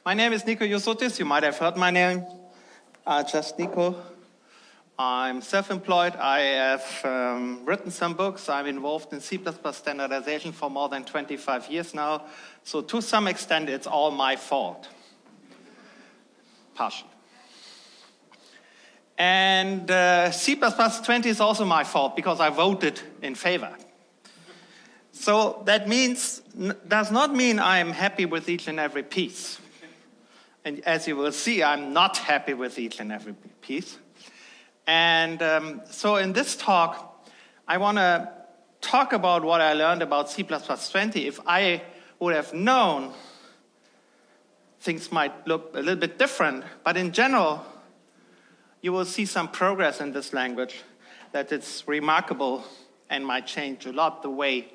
My name is Nicolai Josuttis. You might have heard my name. Just Nico. I'm self-employed. I have written some books. I'm involved in C++ standardization for more than 25 years now. So to some extent, it's all my fault. Partially. And C++20 is also my fault because I voted in favor. So that does not mean I'm happy with each and every piece. And as you will see, I'm not happy with each and every piece. And so in this talk, I want to talk about what I learned about C++20. If I would have known, things might look a little bit different. But in general, you will see some progress in this language, that it's remarkable and might change a lot the way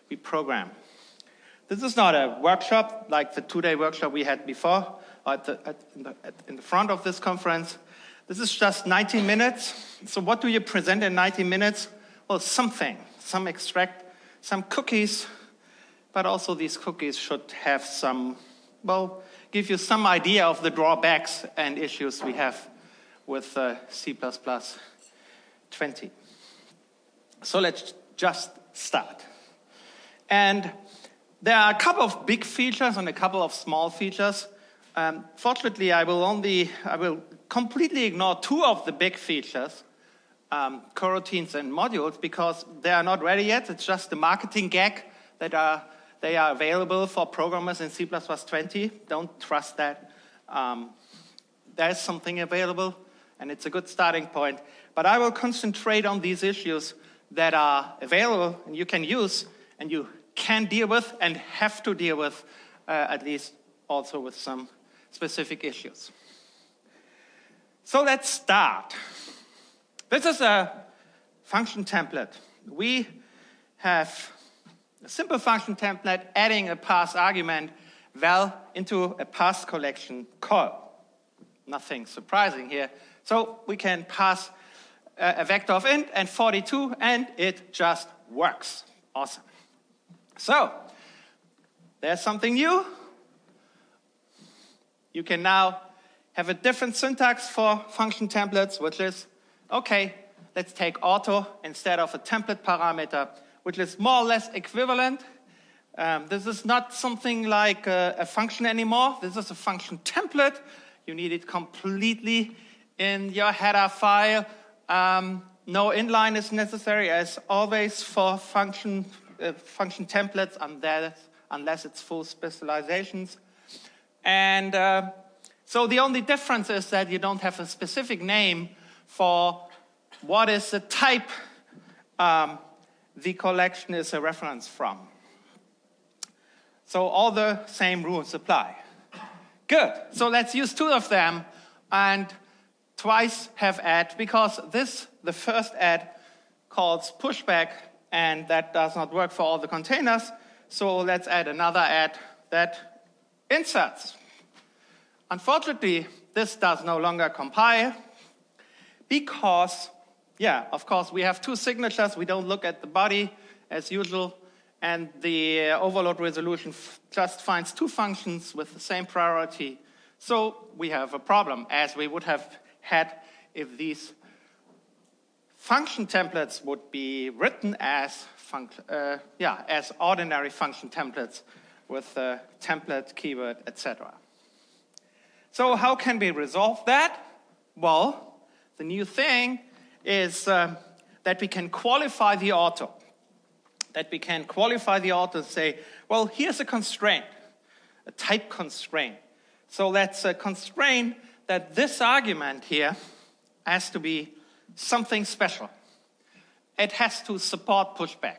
we program. This is not a workshop like the two-day workshop we had before, or in the front of this conference. This is just 90 minutes. So what do you present in 90 minutes? Well, something, some extract, some cookies, but also these cookies should have some, well, give you some idea of the drawbacks and issues we have with C++20. So let's just start. And there are a couple of big features and a couple of small features. Fortunately, I will completely ignore two of the big features, coroutines and modules, because they are not ready yet. It's just the marketing gag that they are available for programmers in C++20. Don't trust that. There's something available, and it's a good starting point. But I will concentrate on these issues that are available and you can use and you can deal with and have to deal with, at least also with some specific issues. So let's start. This is a function template. We have a simple function template adding a pass argument val into a pass collection call. Nothing surprising here. So we can pass a vector of int and 42 and it just works. Awesome. So there's something new. You can now have a different syntax for function templates, which is, okay, let's take auto instead of a template parameter, which is more or less equivalent. This is not something like a function anymore. This is a function template. You need it completely in your header file. No inline is necessary, as always, for function templates, unless it's full specializations. And so the only difference is that you don't have a specific name for what is the type the collection is a reference from. So all the same rules apply. Good. So let's use two of them and twice have add, because the first add calls pushback, and that does not work for all the containers. So let's add another add that inserts. Unfortunately, this does no longer compile because, yeah, of course, we have two signatures. We don't look at the body as usual, and the overload resolution just finds two functions with the same priority. So we have a problem, as we would have had if these function templates would be written as as ordinary function templates with the template, keyword, etc. So how can we resolve that? Well, the new thing is that we can qualify the auto. And say, well, here's a constraint, a type constraint. So let's constrain that this argument here has to be something special. It has to support pushback.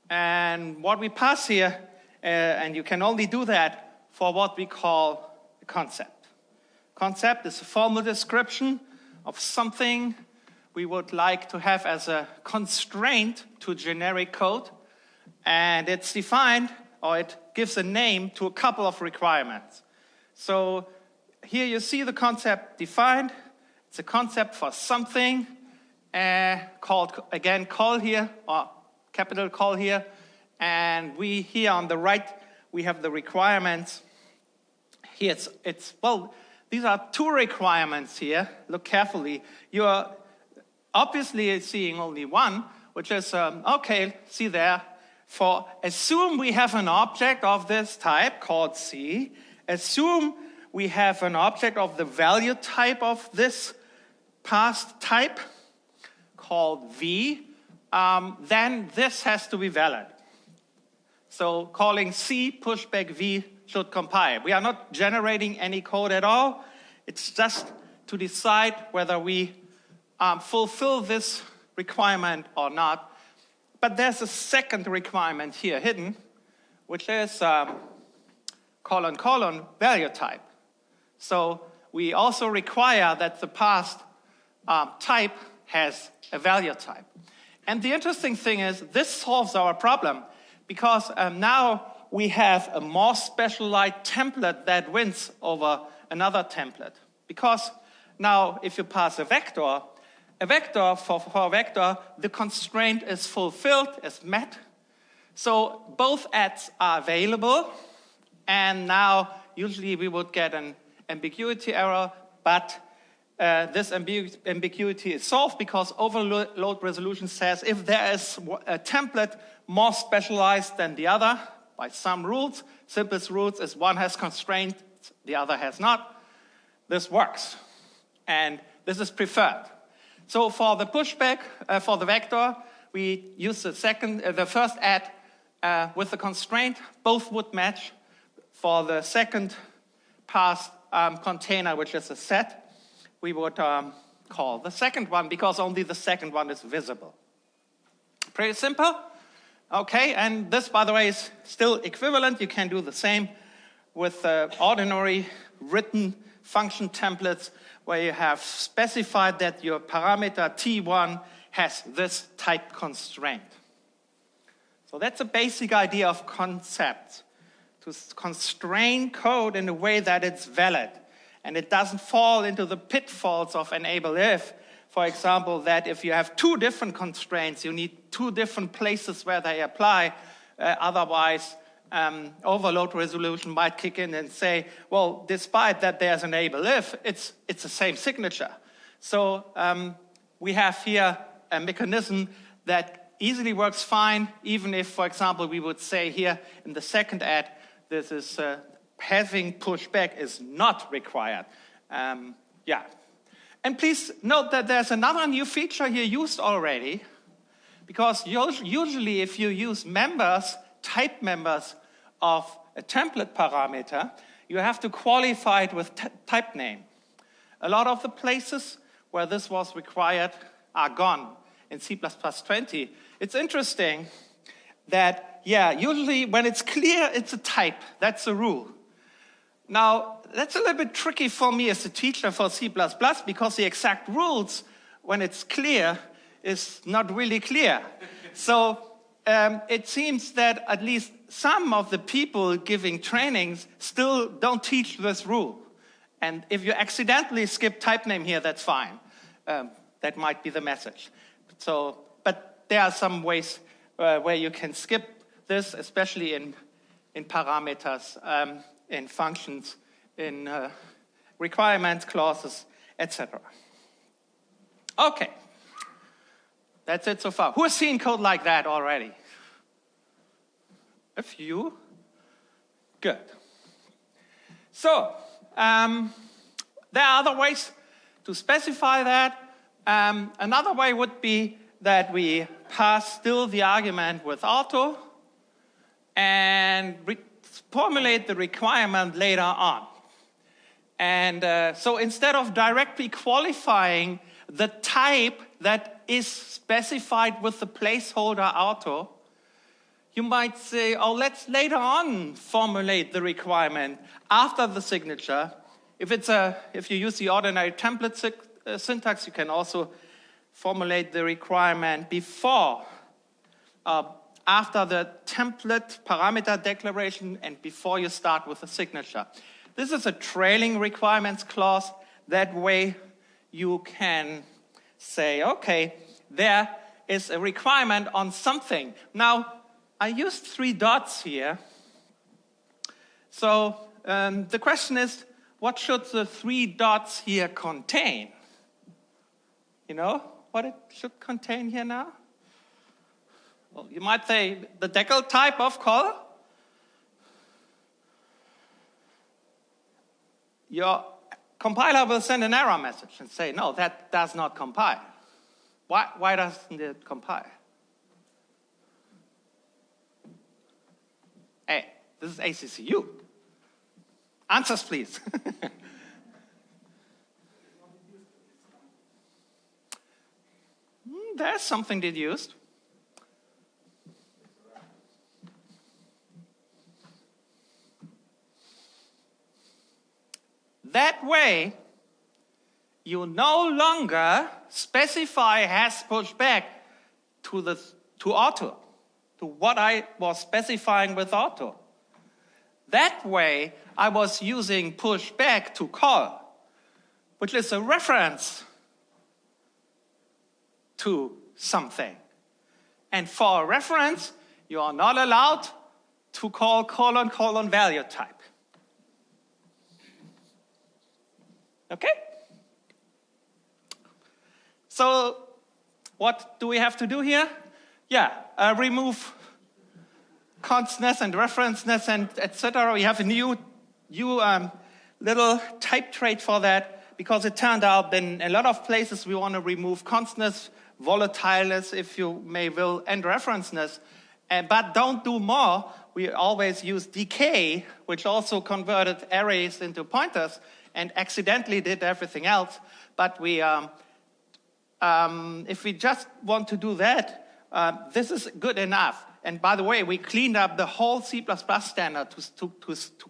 And what we pass here, and you can only do that for what we call a concept. Concept is a formal description of something we would like to have as a constraint to generic code. And it's defined, or it gives a name to a couple of requirements. So here you see the concept defined. It's a concept for something called, again, call here, or capital call here. And we here on the right, we have the requirements here well, these are two requirements here. Look carefully. You're obviously seeing only one, which is, okay, see there. Assume we have an object of this type called C. Assume we have an object of the value type of this past type called V. Then this has to be valid. So calling C pushback V should compile. We are not generating any code at all. It's just to decide whether we fulfill this requirement or not. But there's a second requirement here hidden, which is value type. So we also require that the past type has a value type. And the interesting thing is this solves our problem, because now we have a more specialized template that wins over another template. Because now if you pass a vector for a vector, the constraint is fulfilled, is met. So both adds are available, and now usually we would get an ambiguity error, but this ambiguity is solved because overload resolution says if there is a template more specialized than the other by some rules, simplest rules is one has constraint, the other has not, this works. And this is preferred. So for the pushback, for the vector, we use the first add with the constraint, both would match. For the second pass container, which is a set, we would call the second one because only the second one is visible. Pretty simple. Okay, and this, by the way, is still equivalent. You can do the same with ordinary written function templates where you have specified that your parameter T1 has this type constraint. So that's a basic idea of concepts, to constrain code in a way that it's valid and it doesn't fall into the pitfalls of enable if. For example, that if you have two different constraints, you need two different places where they apply. Otherwise, overload resolution might kick in and say, well, despite that there's an enable if, it's the same signature. So we have here a mechanism that easily works fine, even if, for example, we would say here in the second add, this is having pushback is not required. Yeah. And please note that there's another new feature here used already, because usually if you use type members of a template parameter, you have to qualify it with type name. A lot of the places where this was required are gone in C++20. It's interesting that, yeah, usually when it's clear, it's a type. That's the rule. Now, that's a little bit tricky for me as a teacher for C++ because the exact rules, when it's clear, is not really clear. So it seems that at least some of the people giving trainings still don't teach this rule. And if you accidentally skip type name here, that's fine. That might be the message. So, but there are some ways where you can skip this, especially in parameters, in functions, in requirements, clauses, etc. Okay. That's it so far. Who has seen code like that already? A few? Good. So, there are other ways to specify that. Another way would be that we pass still the argument with auto and formulate the requirement later on. And so instead of directly qualifying the type that is specified with the placeholder auto, you might say, oh, let's later on formulate the requirement after the signature. If you use the ordinary template syntax, you can also formulate the requirement before, after the template parameter declaration and before you start with the signature. This is a trailing requirements clause. That way you can say, okay, there is a requirement on something. Now, I used 3 dots here. So the question is, what should the 3 dots here contain? You know what it should contain here now? Well, you might say the decal type of call. Your compiler will send an error message and say, no, that does not compile. Why doesn't it compile? Hey, this is ACCU. Answers, please. There's something deduced. That way, you no longer specify has pushed back to auto, to what I was specifying with auto. That way, I was using push back to call, which is a reference to something. And for a reference, you are not allowed to call : value type. Okay? So what do we have to do here? Yeah, remove constness and referenceness and etc. We have a new little type trait for that, because it turned out that in a lot of places we want to remove constness, volatileness, if you may will, and referenceness. But don't do more. We always use decay, which also converted arrays into pointers, and accidentally did everything else. But we, if we just want to do that, this is good enough. And by the way, we cleaned up the whole C++ standard to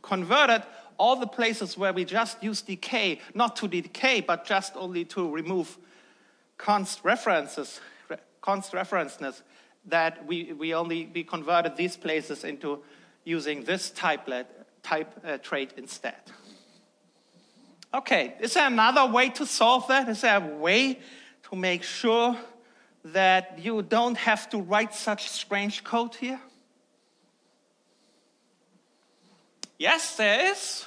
convert it all the places where we just use decay, not to decay, but just only to remove const referenceness, that we converted these places into using this type trait instead. Okay, is there another way to solve that? Is there a way to make sure that you don't have to write such strange code here? Yes, there is.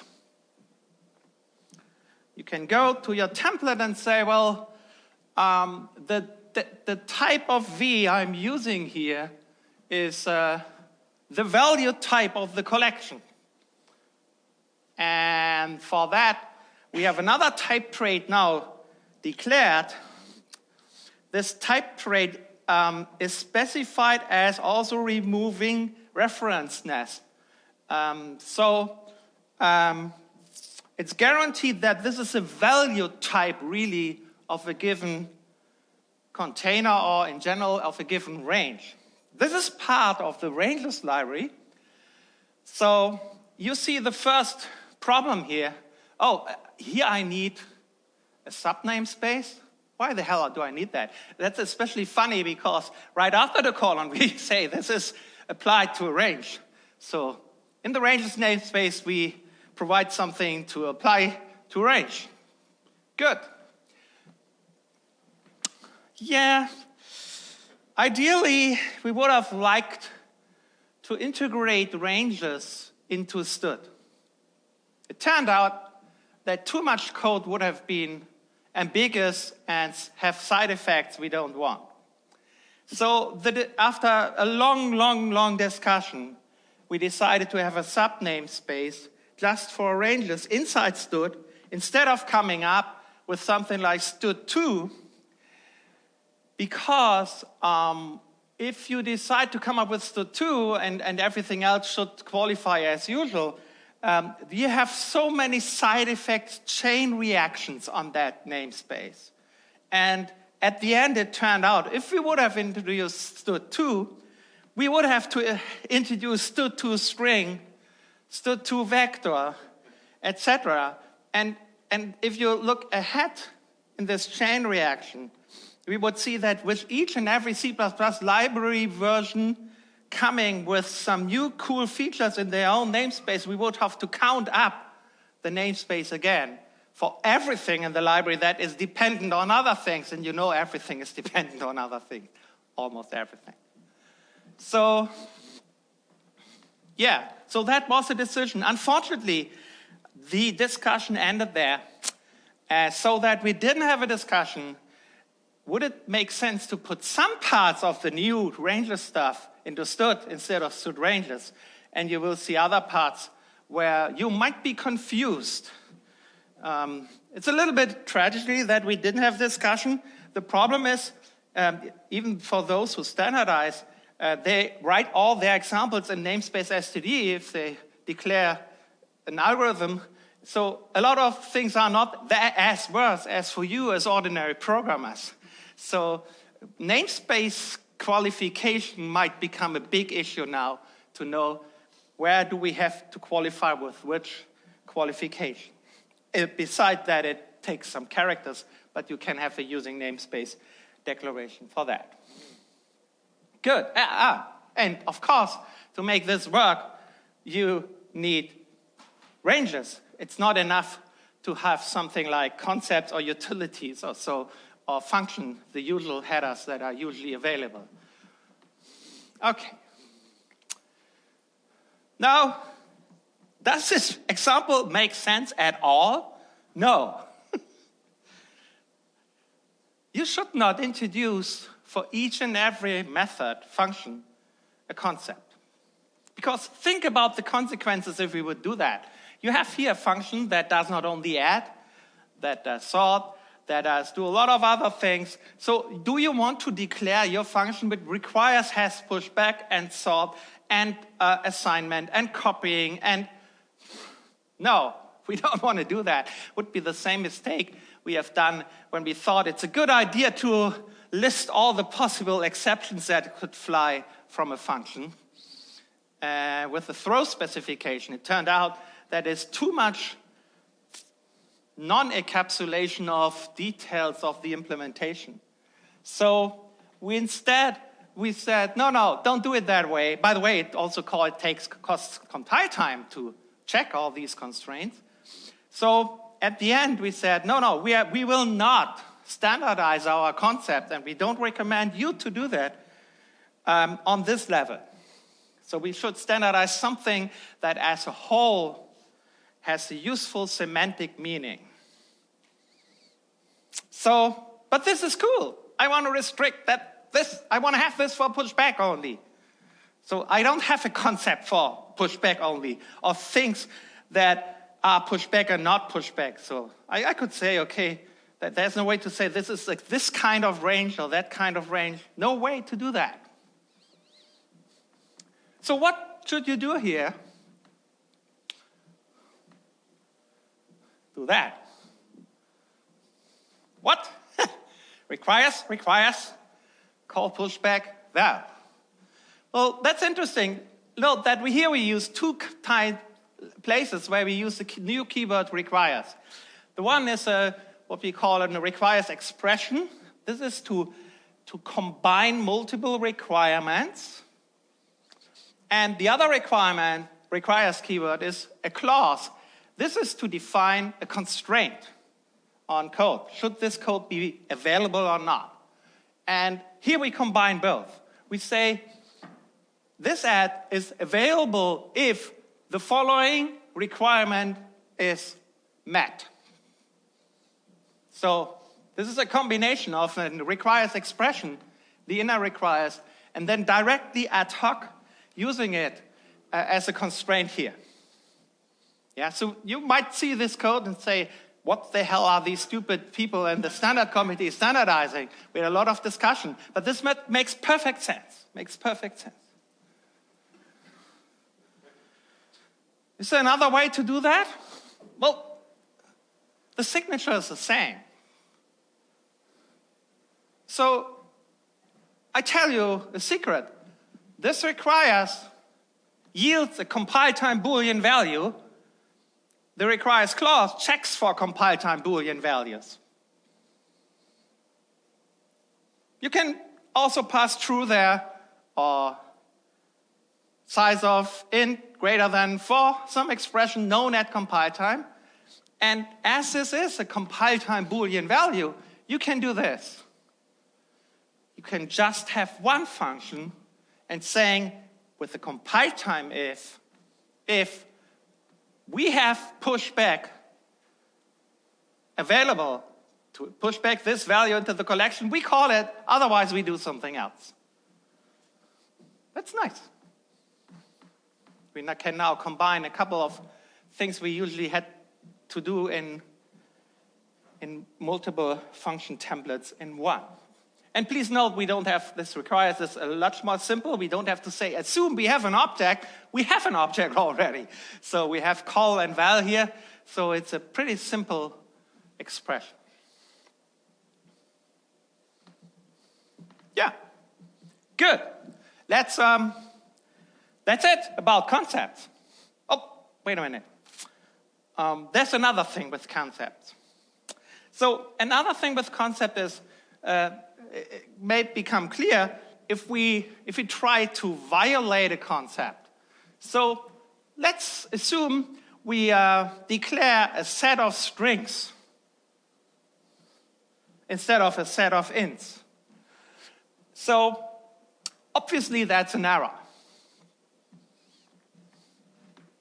You can go to your template and say, well, the type of V I'm using here is the value type of the collection. And for that, we have another type trait now declared. This type trait is specified as also removing referenceness. It's guaranteed that this is a value type really of a given container, or in general of a given range. This is part of the ranges library. So you see the first problem here. Oh, here I need a subname space. Why the hell do I need that? That's especially funny because right after the colon we say this is applied to a range. So in the ranges namespace we provide something to apply to a range. Good. Yeah, ideally we would have liked to integrate ranges into std. It turned out that too much code would have been ambiguous and have side effects we don't want. So after a long discussion, we decided to have a subname space just for ranges inside std, instead of coming up with something like std2, because if you decide to come up with std2 and everything else should qualify as usual, you have so many side effects, chain reactions on that namespace. And at the end, it turned out, if we would have introduced std2, we would have to introduce std2 string, std2 vector, etc. And if you look ahead in this chain reaction, we would see that with each and every C++ library version coming with some new cool features in their own namespace, we would have to count up the namespace again for everything in the library that is dependent on other things. And you know everything is dependent on other things, almost everything. So, yeah, so that was a decision. Unfortunately, the discussion ended there. So that we didn't have a discussion, would it make sense to put some parts of the new rangeless stuff into stud instead of stud rangeless? And you will see other parts where you might be confused. It's a little bit tragedy that we didn't have discussion. The problem is, even for those who standardize, they write all their examples in namespace std if they declare an algorithm. So a lot of things are not that as worse as for you as ordinary programmers. So namespace qualification might become a big issue now to know where do we have to qualify with which qualification. Besides that, it takes some characters, but you can have a using namespace declaration for that. Good. And of course, to make this work, you need ranges. It's not enough to have something like concepts or utilities or so, or function, the usual headers that are usually available. Okay. Now, does this example make sense at all? No. You should not introduce for each and every method, function, a concept. Because think about the consequences if we would do that. You have here a function that does not only add, that does sort, that does do a lot of other things. So do you want to declare your function which requires has pushback and sort and assignment and copying and... No, we don't want to do that. Would be the same mistake we have done when we thought it's a good idea to list all the possible exceptions that could fly from a function. With the throw specification, it turned out that there's too much non-encapsulation of details of the implementation. So we said, no, don't do it that way. By the way, it also costs compile time to check all these constraints. So at the end, we said, no, we will not standardize our concept, and we don't recommend you to do that on this level. So we should standardize something that as a whole has a useful semantic meaning. So, but this is cool. I want to restrict that I want to have this for pushback only. So I don't have a concept for pushback only, or things that are pushback and not pushback. So I could say, okay, that there's no way to say this is like this kind of range or that kind of range. No way to do that. So what should you do here? Do that. What? requires, call pushback, that. Well, that's interesting. Note that we use two places where we use the new keyword requires. The one is what we call a requires expression. This is to combine multiple requirements. And the other requirement, requires keyword, is a clause. This is to define a constraint on code. Should this code be available or not? And here we combine both. We say this add is available if the following requirement is met. So this is a combination of a requires expression, the inner requires, and then directly ad hoc using it as a constraint here. Yeah, so you might see this code and say, what the hell are these stupid people in the standard committee standardizing? We had a lot of discussion, but this makes perfect sense. Makes perfect sense. Is there another way to do that? Well, the signature is the same. So I tell you a secret. This requires yields a compile time Boolean value. The requires clause checks for compile time Boolean values. You can also pass through there or size of int greater than 4, some expression known at compile time. And as this is a compile time Boolean value, you can do this. You can just have one function and saying with the compile time if we have pushback available to push back this value into the collection. We call it, otherwise we do something else. That's nice. We can now combine a couple of things we usually had to do in multiple function templates in one. And please note, we don't have, this requires this a lot more simple. We don't have to say, assume we have an object. We have an object already. So we have call and val here. So it's a pretty simple expression. Yeah, good. That's it about concepts. Oh, wait a minute. There's another thing with concepts. So another thing with concept is, it may become clear if we try to violate a concept. So let's assume we declare a set of strings instead of a set of ints. So obviously that's an error.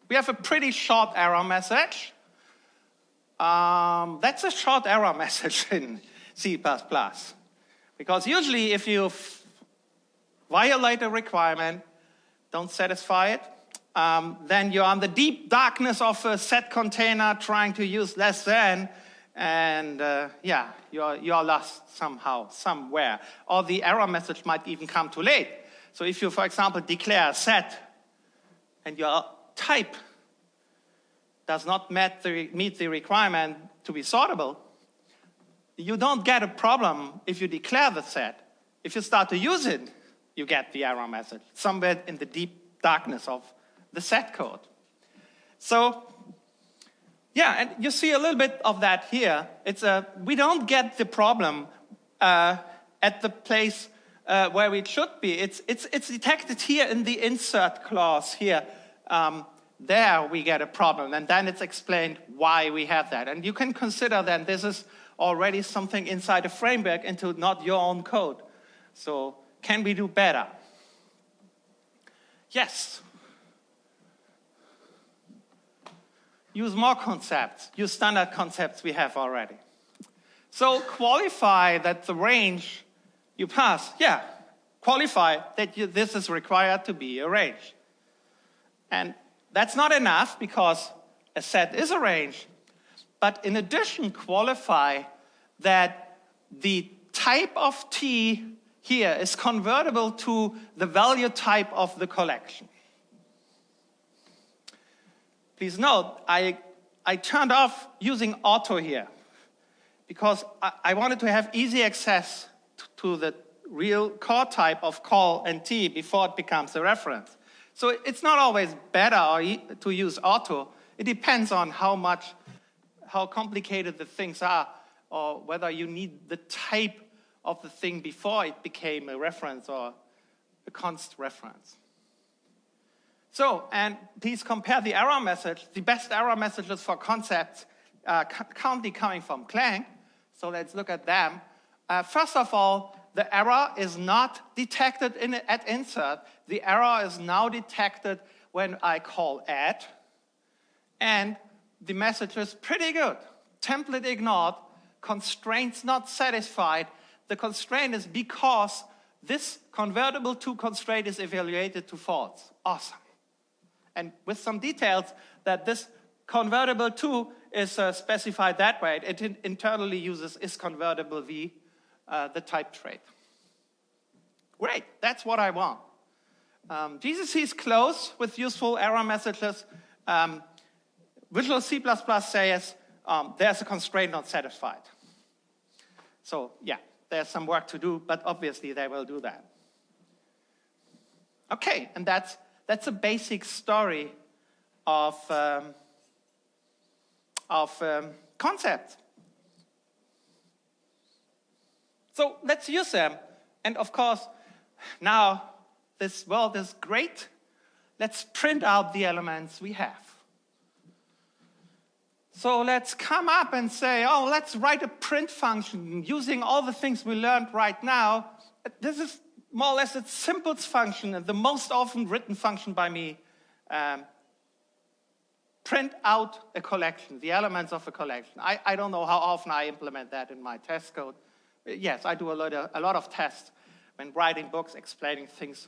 We have a pretty short error message. That's a short error message in C++. Because usually if you violate a requirement, don't satisfy it, then you're on the deep darkness of a set container trying to use less than, and yeah, you're lost somehow, somewhere. Or the error message might even come too late. So if you, for example, declare a set and your type does not meet the requirement to be sortable, you don't get a problem if you declare the set. If you start to use it, you get the error message somewhere in the deep darkness of the set code. So, yeah, and you see a little bit of that here. We don't get the problem at the place where we should be. It's detected here in the insert clause here. There we get a problem, and then it's explained why we have that. And you can consider then this is already something inside a framework into not your own code. So can we do better? Yes. Use more concepts. Use standard concepts we have already. So qualify that the range you pass, yeah, qualify that this is required to be a range. And that's not enough because a set is a range. But in addition, qualify that the type of T here is convertible to the value type of the collection. Please note, I turned off using auto here because I wanted to have easy access to the real core type of call and T before it becomes a reference. So it's not always better to use auto. It depends on how complicated the things are, or whether you need the type of the thing before it became a reference or a const reference. So, and please compare the error message. The best error messages for concepts are currently coming from Clang. So let's look at them. First of all, the error is not detected at insert. The error is now detected when I call add. And the message is pretty good. Template ignored, constraints not satisfied. The constraint is because this convertible to constraint is evaluated to false. Awesome. And with some details that this convertible to is specified that way. It internally uses is convertible v, the type trait. Great, that's what I want. GCC is close with useful error messages. Visual C++ says there's a constraint not satisfied. So yeah, there's some work to do, but obviously they will do that. Okay, and that's a basic story of concepts. So let's use them. And of course, now this world is great. Let's print out the elements we have. So let's come up and say, oh, let's write a print function using all the things we learned right now. This is more or less its simplest function and the most often written function by me. Print print out a collection, the elements of a collection. I don't know how often I implement that in my test code. Yes, I do a lot of tests when writing books, explaining things,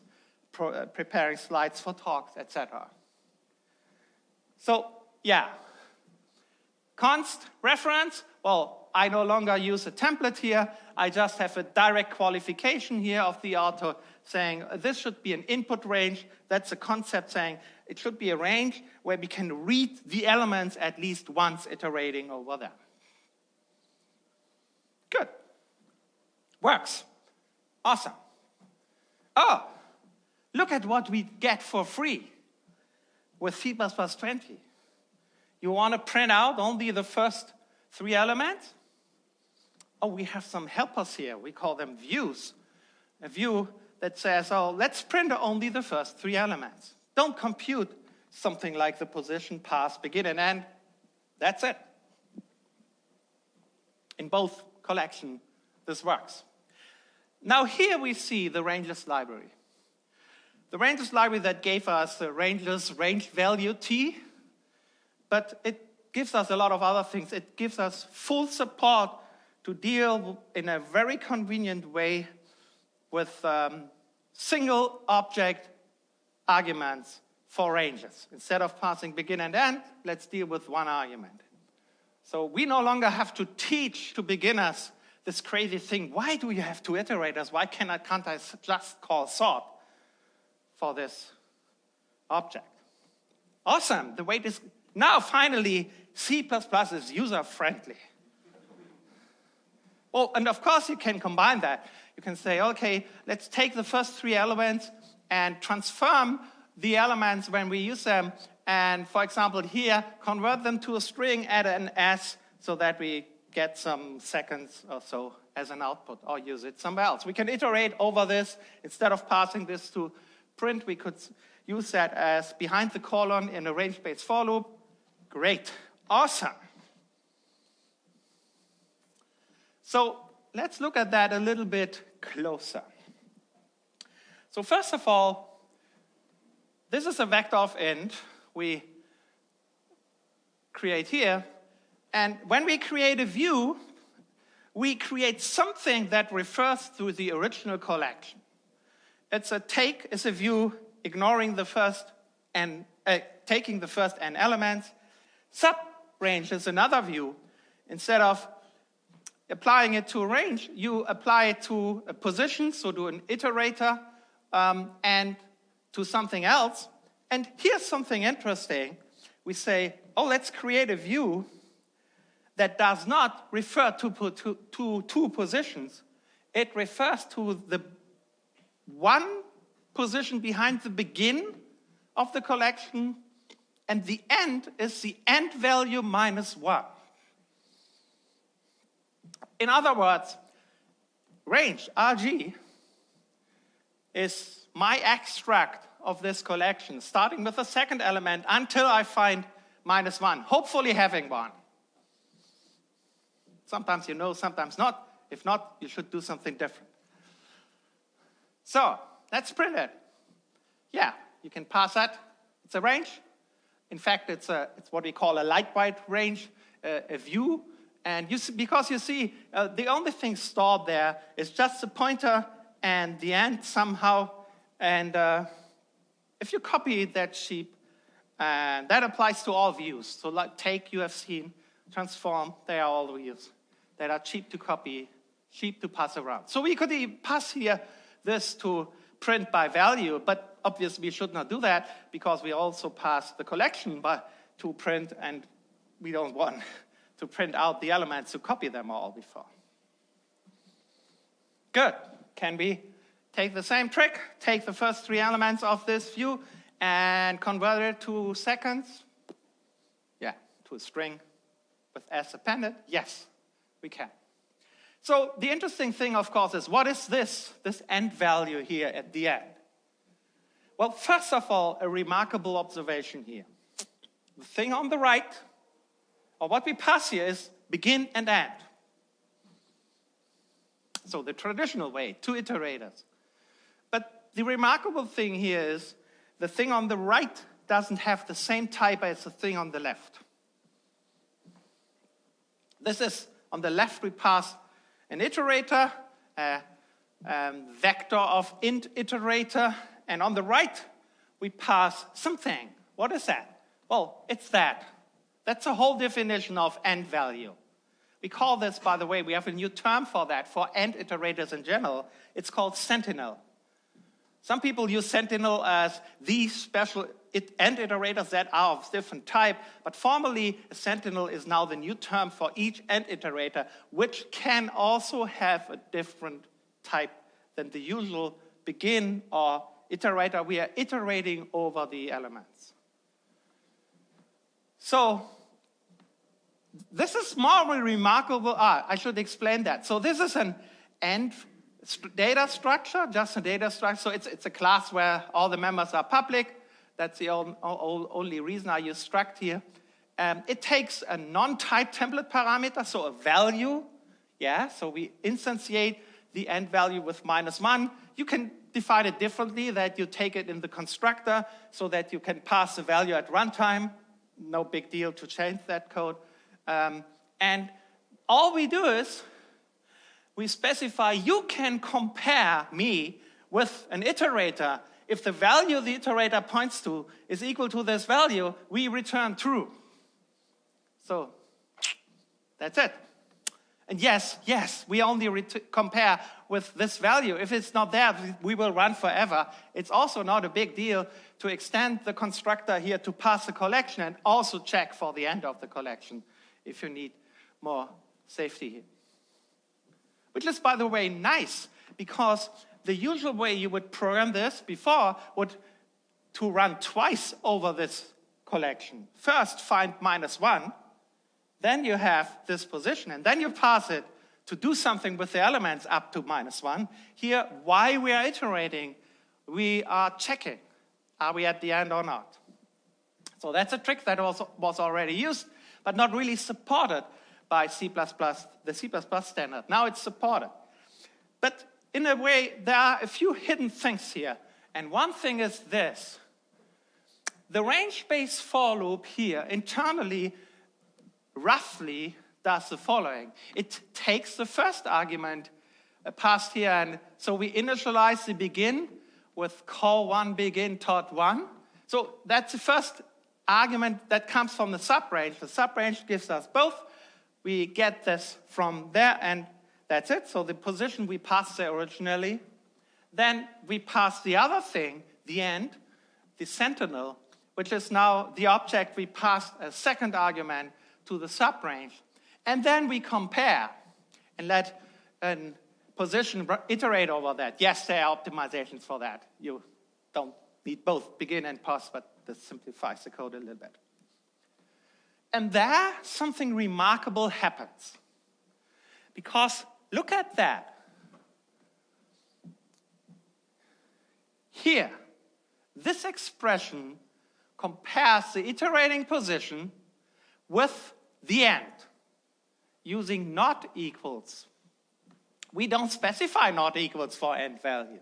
preparing slides for talks, etc. So, yeah. Const reference, well, I no longer use a template here. I just have a direct qualification here of the author saying this should be an input range. That's a concept saying it should be a range where we can read the elements at least once iterating over them. Good. Works. Awesome. Oh, look at what we get for free with C++20. You want to print out only the first 3 elements? Oh, we have some helpers here. We call them views. A view that says, oh, let's print only the first 3 elements. Don't compute something like the position, pass, begin, and end. That's it. In both collections, this works. Now here we see the ranges library. The ranges library that gave us the ranges range value t, but it gives us a lot of other things. It gives us full support to deal in a very convenient way with single object arguments for ranges. Instead of passing begin and end, let's deal with one argument. So we no longer have to teach to beginners this crazy thing. Why do you have 2 iterators? Why can't I just call sort for this object? Awesome. The weight is now finally C++ is user-friendly. Oh, and of course you can combine that. You can say, okay, let's take the first 3 elements and transform the elements when we use them. And for example, here, convert them to a string, add an S so that we get some seconds or so as an output, or use it somewhere else. We can iterate over this. Instead of passing this to print, we could use that as behind the colon in a range-based for loop. Great. Awesome. So let's look at that a little bit closer. So first of all, this is a vector of int we create here. And when we create a view, we create something that refers to the original collection. It's a take is a view ignoring the first n, taking the first n elements. Sub-range is another view. Instead of applying it to a range, you apply it to a position, so to an iterator, and to something else. And here's something interesting. We say, oh, let's create a view that does not refer to 2 positions. It refers to the one position behind the begin of the collection, and the end is the end value minus 1. In other words, range, RG, is my extract of this collection, starting with the second element until I find minus 1, hopefully having 1. Sometimes you know, sometimes not. If not, you should do something different. So let's print it. Yeah, you can pass that. It's a range. In fact, it's what we call a lightweight range, a view. And you see, because you see, the only thing stored there is just the pointer and the end somehow. And if you copy that sheep, that applies to all views. So like take, you have seen, transform, they are all views that are cheap to copy, cheap to pass around. So we could pass here this to print by value, but obviously we should not do that because we also pass the collection to print, and we don't want to print out the elements to copy them all before. Good. Can we take the same trick, take the first 3 elements of this view and convert it to seconds? Yeah, to a string with S appended? Yes, we can. So the interesting thing, of course, is what is this end value here at the end? Well, first of all, a remarkable observation here. The thing on the right, or what we pass here, is begin and end. So the traditional way, 2 iterators. But the remarkable thing here is the thing on the right doesn't have the same type as the thing on the left. This is, on the left we pass an iterator, a vector of int iterator, and on the right we pass something. What is that? Well, it's that. That's a whole definition of end value. We call this, by the way, we have a new term for that, for end iterators in general. It's called sentinel. Some people use sentinel as the special end iterators that are of different type, but formally, a sentinel is now the new term for each end iterator, which can also have a different type than the usual begin or iterator. We are iterating over the elements. So this is more remarkable. I should explain that. So this is an end data structure, just a data structure. So it's a class where all the members are public. That's the only reason I use struct here. It takes a non-type template parameter, so a value. Yeah, so we instantiate the end value with -1. You can define it differently, that you take it in the constructor so that you can pass the value at runtime. No big deal to change that code. And all we do is we specify you can compare me with an iterator. If the value the iterator points to is equal to this value, we return true. So that's it. And yes, we only compare with this value. If it's not there, we will run forever. It's also not a big deal to extend the constructor here to pass the collection and also check for the end of the collection if you need more safety here. Which is, by the way, nice, because the usual way you would program this before would to run twice over this collection. First, find -1. Then you have this position, and then you pass it to do something with the elements up to -1. Here, why we are iterating, we are checking, are we at the end or not? So that's a trick that was already used, but not really supported by C++, the C++ standard. Now it's supported. But in a way, there are a few hidden things here. And one thing is this. The range-based for loop here internally roughly does the following. It takes the first argument passed here, and so we initialize the begin with call1 begin tot1. So that's the first argument that comes from the subrange. The subrange gives us both. We get this from there, and that's it. So the position we passed there originally. Then we pass the other thing, the end, the sentinel, which is now the object we passed a second argument to the subrange. And then we compare and let a position iterate over that. Yes, there are optimizations for that. You don't need both begin and pass, but this simplifies the code a little bit. And there, something remarkable happens. Because look at that. Here, this expression compares the iterating position with the end using not equals. We don't specify not equals for end value.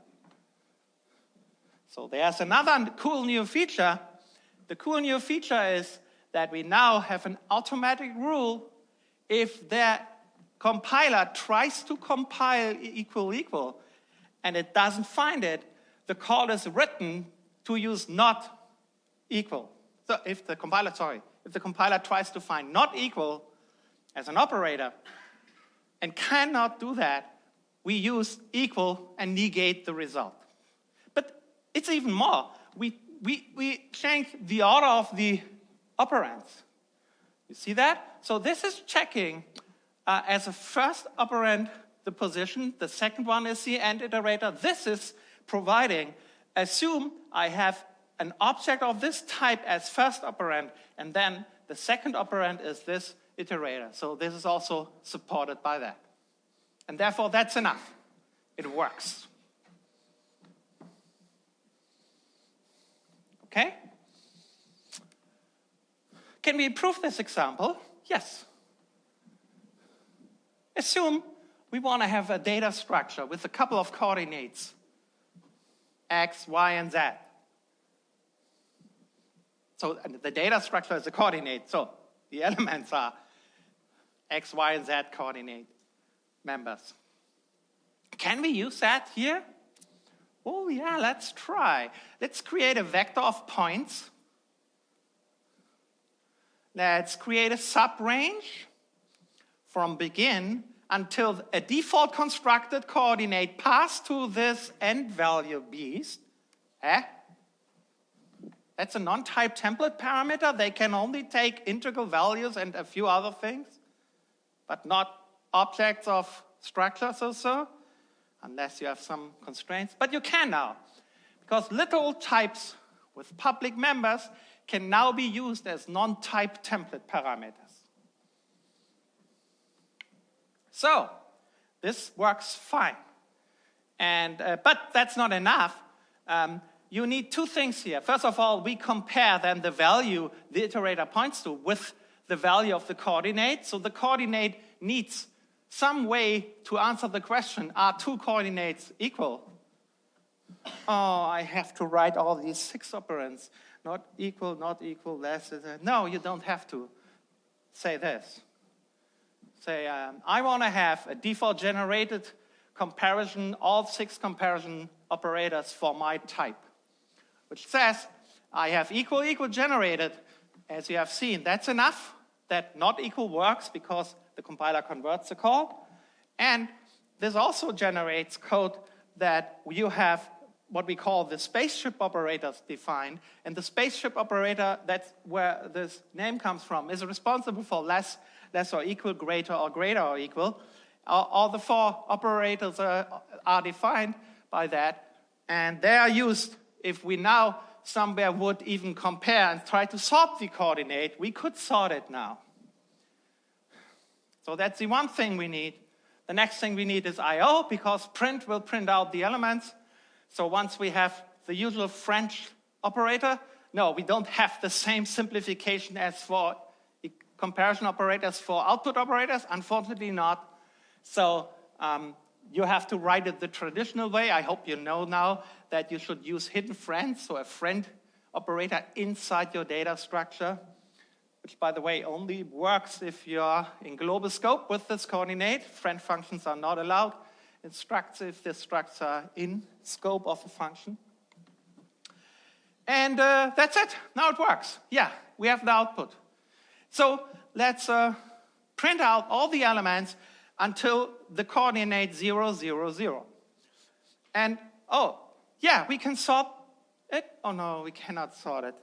So there's another cool new feature. The cool new feature is that we now have an automatic rule. If the compiler tries to compile equal and it doesn't find it, the call is written to use not equal. So if the compiler tries to find not equal as an operator and cannot do that, we use equal and negate the result. But it's even more. We change the order of the operands. You see that? So this is checking as a first operand the position. The second one is the end iterator. This is providing, assume I have an object of this type as first operand, and then the second operand is this iterator. So this is also supported by that. And therefore, that's enough. It works. Okay? Can we improve this example? Yes. Assume we want to have a data structure with a couple of coordinates, x, y, and z. So the data structure is a coordinate. So the elements are X, Y, and Z coordinate members. Can we use that here? Oh yeah, let's try. Let's create a vector of points. Let's create a subrange from begin until a default constructed coordinate passed to this end value beast. That's a non-type template parameter. They can only take integral values and a few other things, but not objects of structures or so, unless you have some constraints. But you can now, because literal types with public members can now be used as non-type template parameters. So this works fine. But that's not enough. You need two things here. First of all, we compare then the value the iterator points to with the value of the coordinate. So the coordinate needs some way to answer the question, are two coordinates equal? Oh, I have to write all these 6 operands. Not equal, less. No, you don't have to say this. Say, I want to have a default generated comparison, all 6 comparison operators for my type, which says I have equal generated, as you have seen. That's enough. That not equal works because the compiler converts the call. And this also generates code that you have what we call the spaceship operators defined. And the spaceship operator, that's where this name comes from, is responsible for less or equal, greater or equal. All the 4 operators are defined by that. And they are used if we now somewhere would even compare and try to sort the coordinate. We could sort it now. So that's the one thing we need. The next thing we need is I/O, because print will print out the elements. So once we have the usual French operator, no, we don't have the same simplification as for comparison operators for output operators, unfortunately not. So you have to write it the traditional way. I hope you know now that you should use hidden friends, so a friend operator inside your data structure, which, by the way, only works if you're in global scope with this coordinate. Friend functions are not allowed in structs if the structs are in scope of a function. And that's it. Now it works. Yeah, we have the output. So let's print out all the elements until the coordinate 0, 0, 0. And, oh, yeah, we can sort it. Oh, no, we cannot sort it.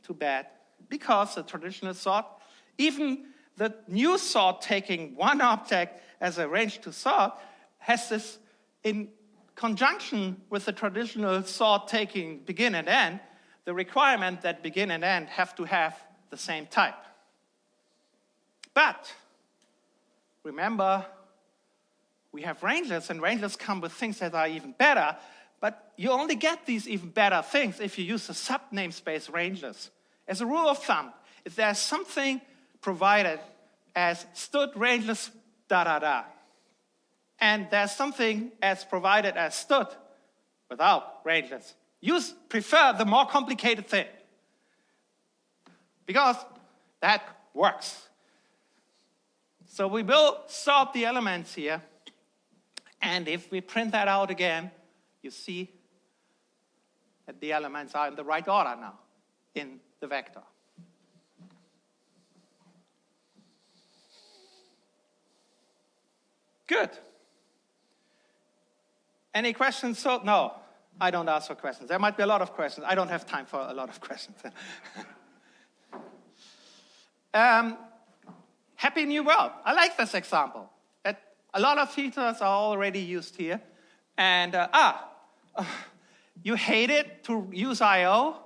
Too bad. Because the traditional sort, even the new sort taking one object as a range to sort, has this in conjunction with the traditional sort taking begin and end, the requirement that begin and end have to have the same type. But remember, we have ranges, and ranges come with things that are even better, but you only get these even better things if you use the sub-namespace ranges. As a rule of thumb, if there's something provided as std ranges and there's something as provided as std without ranges, prefer the more complicated thing, because that works. So we will sort the elements here, and if we print that out again, you see that the elements are in the right order now in the vector. Good. Any questions? So, no, I don't ask for questions. There might be a lot of questions. I don't have time for a lot of questions. Happy New World. I like this example. A lot of features are already used here. And, you hate it to use I/O?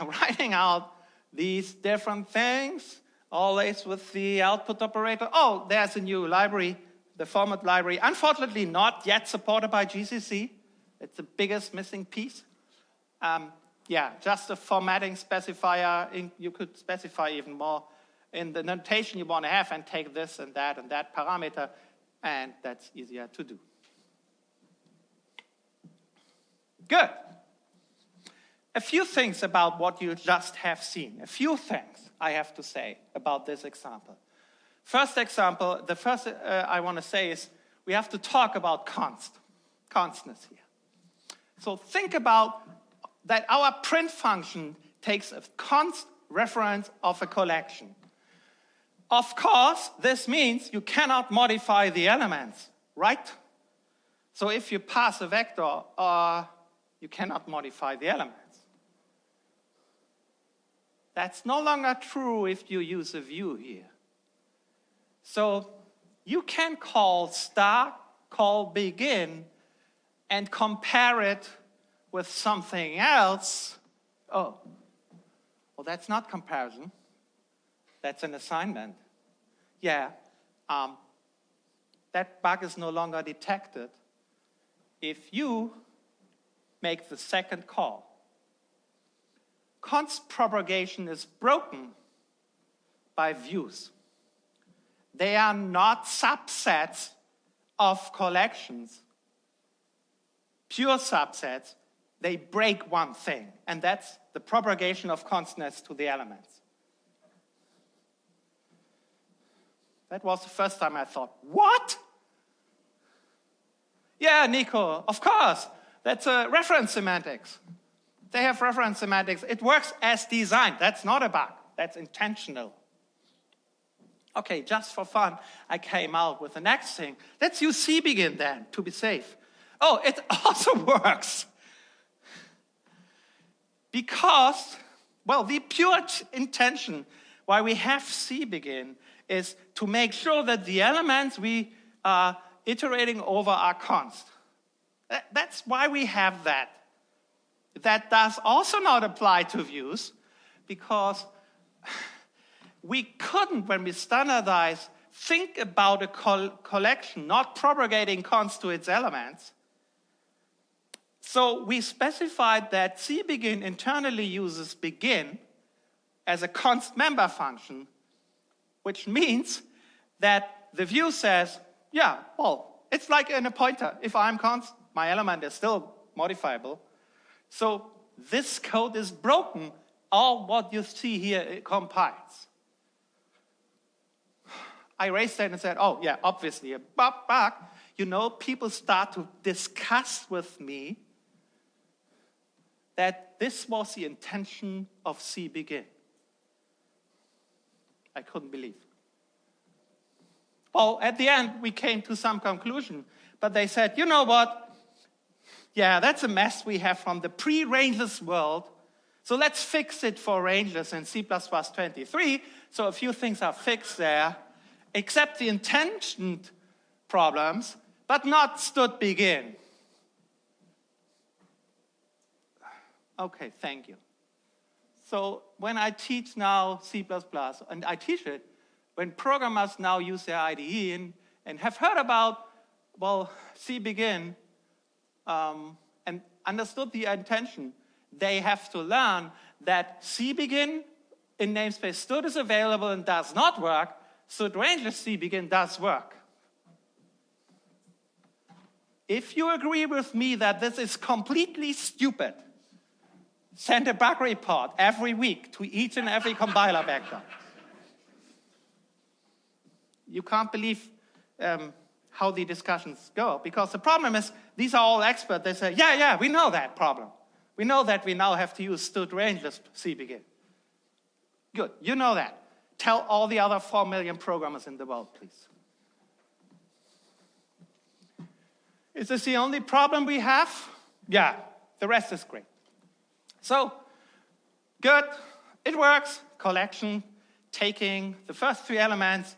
Writing out these different things, always with the output operator. Oh, there's a new library, the format library. Unfortunately, not yet supported by GCC. It's the biggest missing piece. Yeah, just a formatting specifier. You could specify even more in the notation you want to have and take this and that parameter, and that's easier to do. Good. A few things about what you just have seen. A few things I have to say about this example. First example, the first I want to say is we have to talk about constants here. So think about that our print function takes a const reference of a collection. Of course, this means you cannot modify the elements, right? So if you pass a vector, you cannot modify the elements. That's no longer true if you use a view here. So you can call start, call begin, and compare it with something else. Oh, well, that's not comparison. That's an assignment. Yeah, that bug is no longer detected if you make the second call. Const propagation is broken by views. They are not subsets of collections, pure subsets. They break one thing, and that's the propagation of constants to the elements. That was the first time I thought, what? Yeah, Nico, of course. That's reference semantics. They have reference semantics. It works as designed. That's not a bug. That's intentional. Okay, just for fun, I came out with the next thing. Let's use cbegin then, to be safe. Oh, it also works. Because, well, the pure intention why we have cbegin is to make sure that the elements we are iterating over are const. That's why we have that. That does also not apply to views, because we couldn't, when we standardize, think about a collection not propagating const to its elements. So we specified that cbegin internally uses begin as a const member function, which means that the view says, yeah, well, it's like in a pointer. If I'm const, my element is still modifiable. So this code is broken. All what you see here, it compiles. I raised that and said, oh, yeah, obviously a bug. You know, people start to discuss with me that this was the intention of cbegin. I couldn't believe. Well, at the end, we came to some conclusion, but they said, you know what? Yeah, that's a mess we have from the pre-rangeless world, so let's fix it for rangeless in C++23. So a few things are fixed there, except the intentioned problems, but not stood begin. Okay, thank you. So when I teach now C++, and I teach it, when programmers now use their IDE and have heard about, well, cbegin, and understood the intention, they have to learn that cbegin in namespace stood is available and does not work, stood rangeless cbegin does work. If you agree with me that this is completely stupid, send a bug report every week to each and every compiler vector. You can't believe how the discussions go, because the problem is these are all experts. They say, yeah, we know that problem. We know that we now have to use stood rangeless cbegin. Good, you know that. Tell all the other 4 million programmers in the world, please. Is this the only problem we have? Yeah, the rest is great. So, good, it works. Collection, taking the first 3 elements,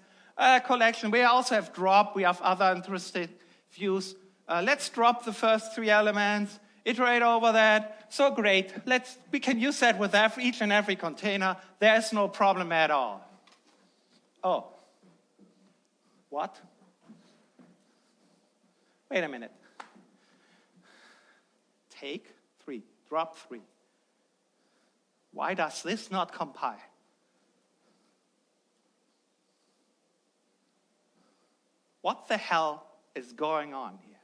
collection. We also have drop. We have other interesting views. Let's drop the first 3 elements, iterate over that. So great. We can use that with each and every container. There's no problem at all. Oh, what? Wait a minute. Take 3, drop 3. Why does this not compile? What the hell is going on here?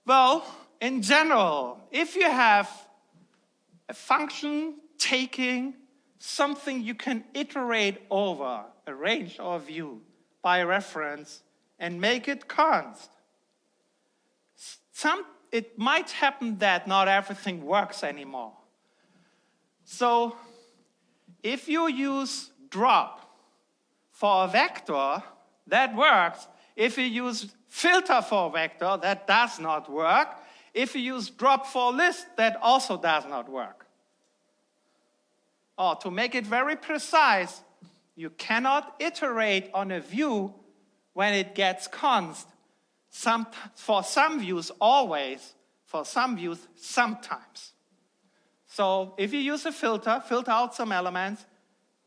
Well, in general, if you have a function taking something you can iterate over, a range or a view, by reference, and make it const, it might happen that not everything works anymore. So if you use drop for a vector, that works. If you use filter for a vector, that does not work. If you use drop for a list, that also does not work. Or to make it very precise, you cannot iterate on a view when it gets const. For some views, always. For some views, sometimes. So if you use a filter out some elements,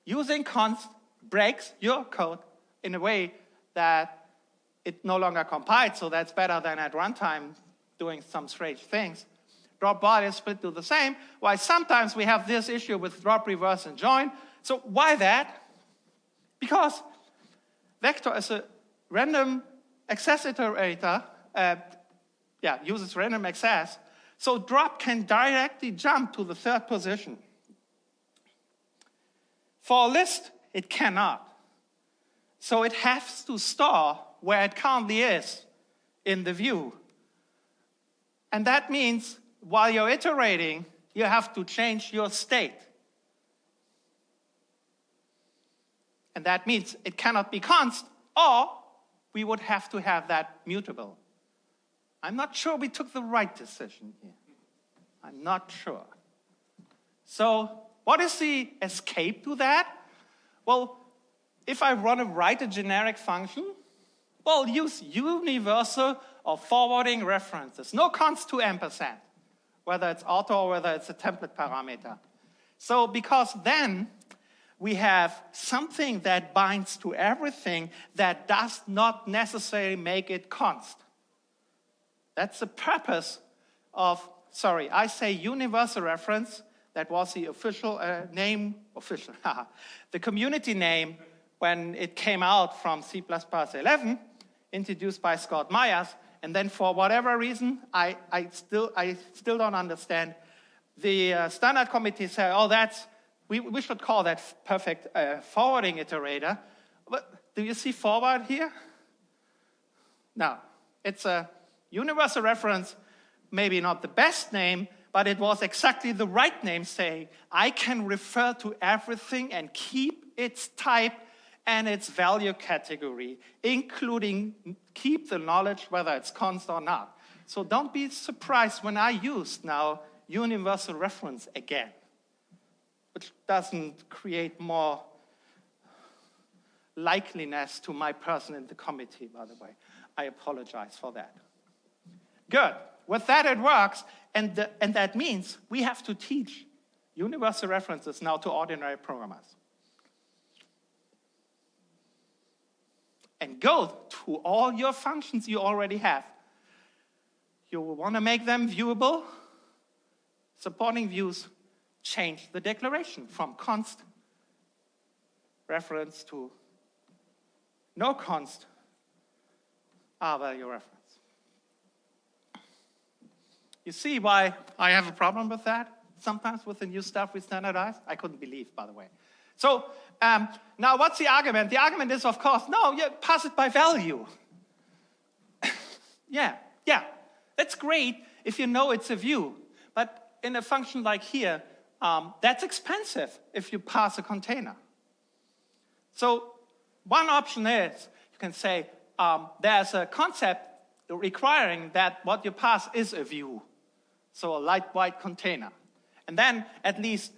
using const breaks your code in a way that it no longer compiles, so that's better than at runtime doing some strange things. Drop body and split do the same. Why sometimes we have this issue with drop, reverse, and join. So why that? Because vector is a random access iterator, uses random access. So drop can directly jump to the third position. For a list, it cannot. So it has to store where it currently is in the view. And that means while you're iterating, you have to change your state. And that means it cannot be const, or we would have to have that mutable. I'm not sure we took the right decision here. I'm not sure. So what is the escape to that? Well, if I want to write a generic function, well, use universal or forwarding references. No const to ampersand, whether it's auto or whether it's a template parameter. So because then we have something that binds to everything that does not necessarily make it const. That's the purpose of, I say universal reference. That was the official the community name when it came out from C++ 11, introduced by Scott Myers. And then for whatever reason, I still don't understand. The standard committee said, we should call that perfect forwarding iterator. But do you see forward here? No, it's a universal reference, maybe not the best name, but it was exactly the right name, saying I can refer to everything and keep its type and its value category, including keep the knowledge whether it's const or not. So don't be surprised when I use now universal reference again, which doesn't create more likeliness to my person in the committee, by the way. I apologize for that. Good. With that, it works. And that means we have to teach universal references now to ordinary programmers. And go to all your functions you already have. You want to make them viewable? Supporting views, change the declaration from const reference to no const R-value reference. You see why I have a problem with that? Sometimes with the new stuff we standardize. I couldn't believe, by the way. So now what's the argument? The argument is, of course, no, you pass it by value. yeah, that's great if you know it's a view. But in a function like here, that's expensive if you pass a container. So one option is, you can say, there's a concept requiring that what you pass is a view. So a light white container. And then at least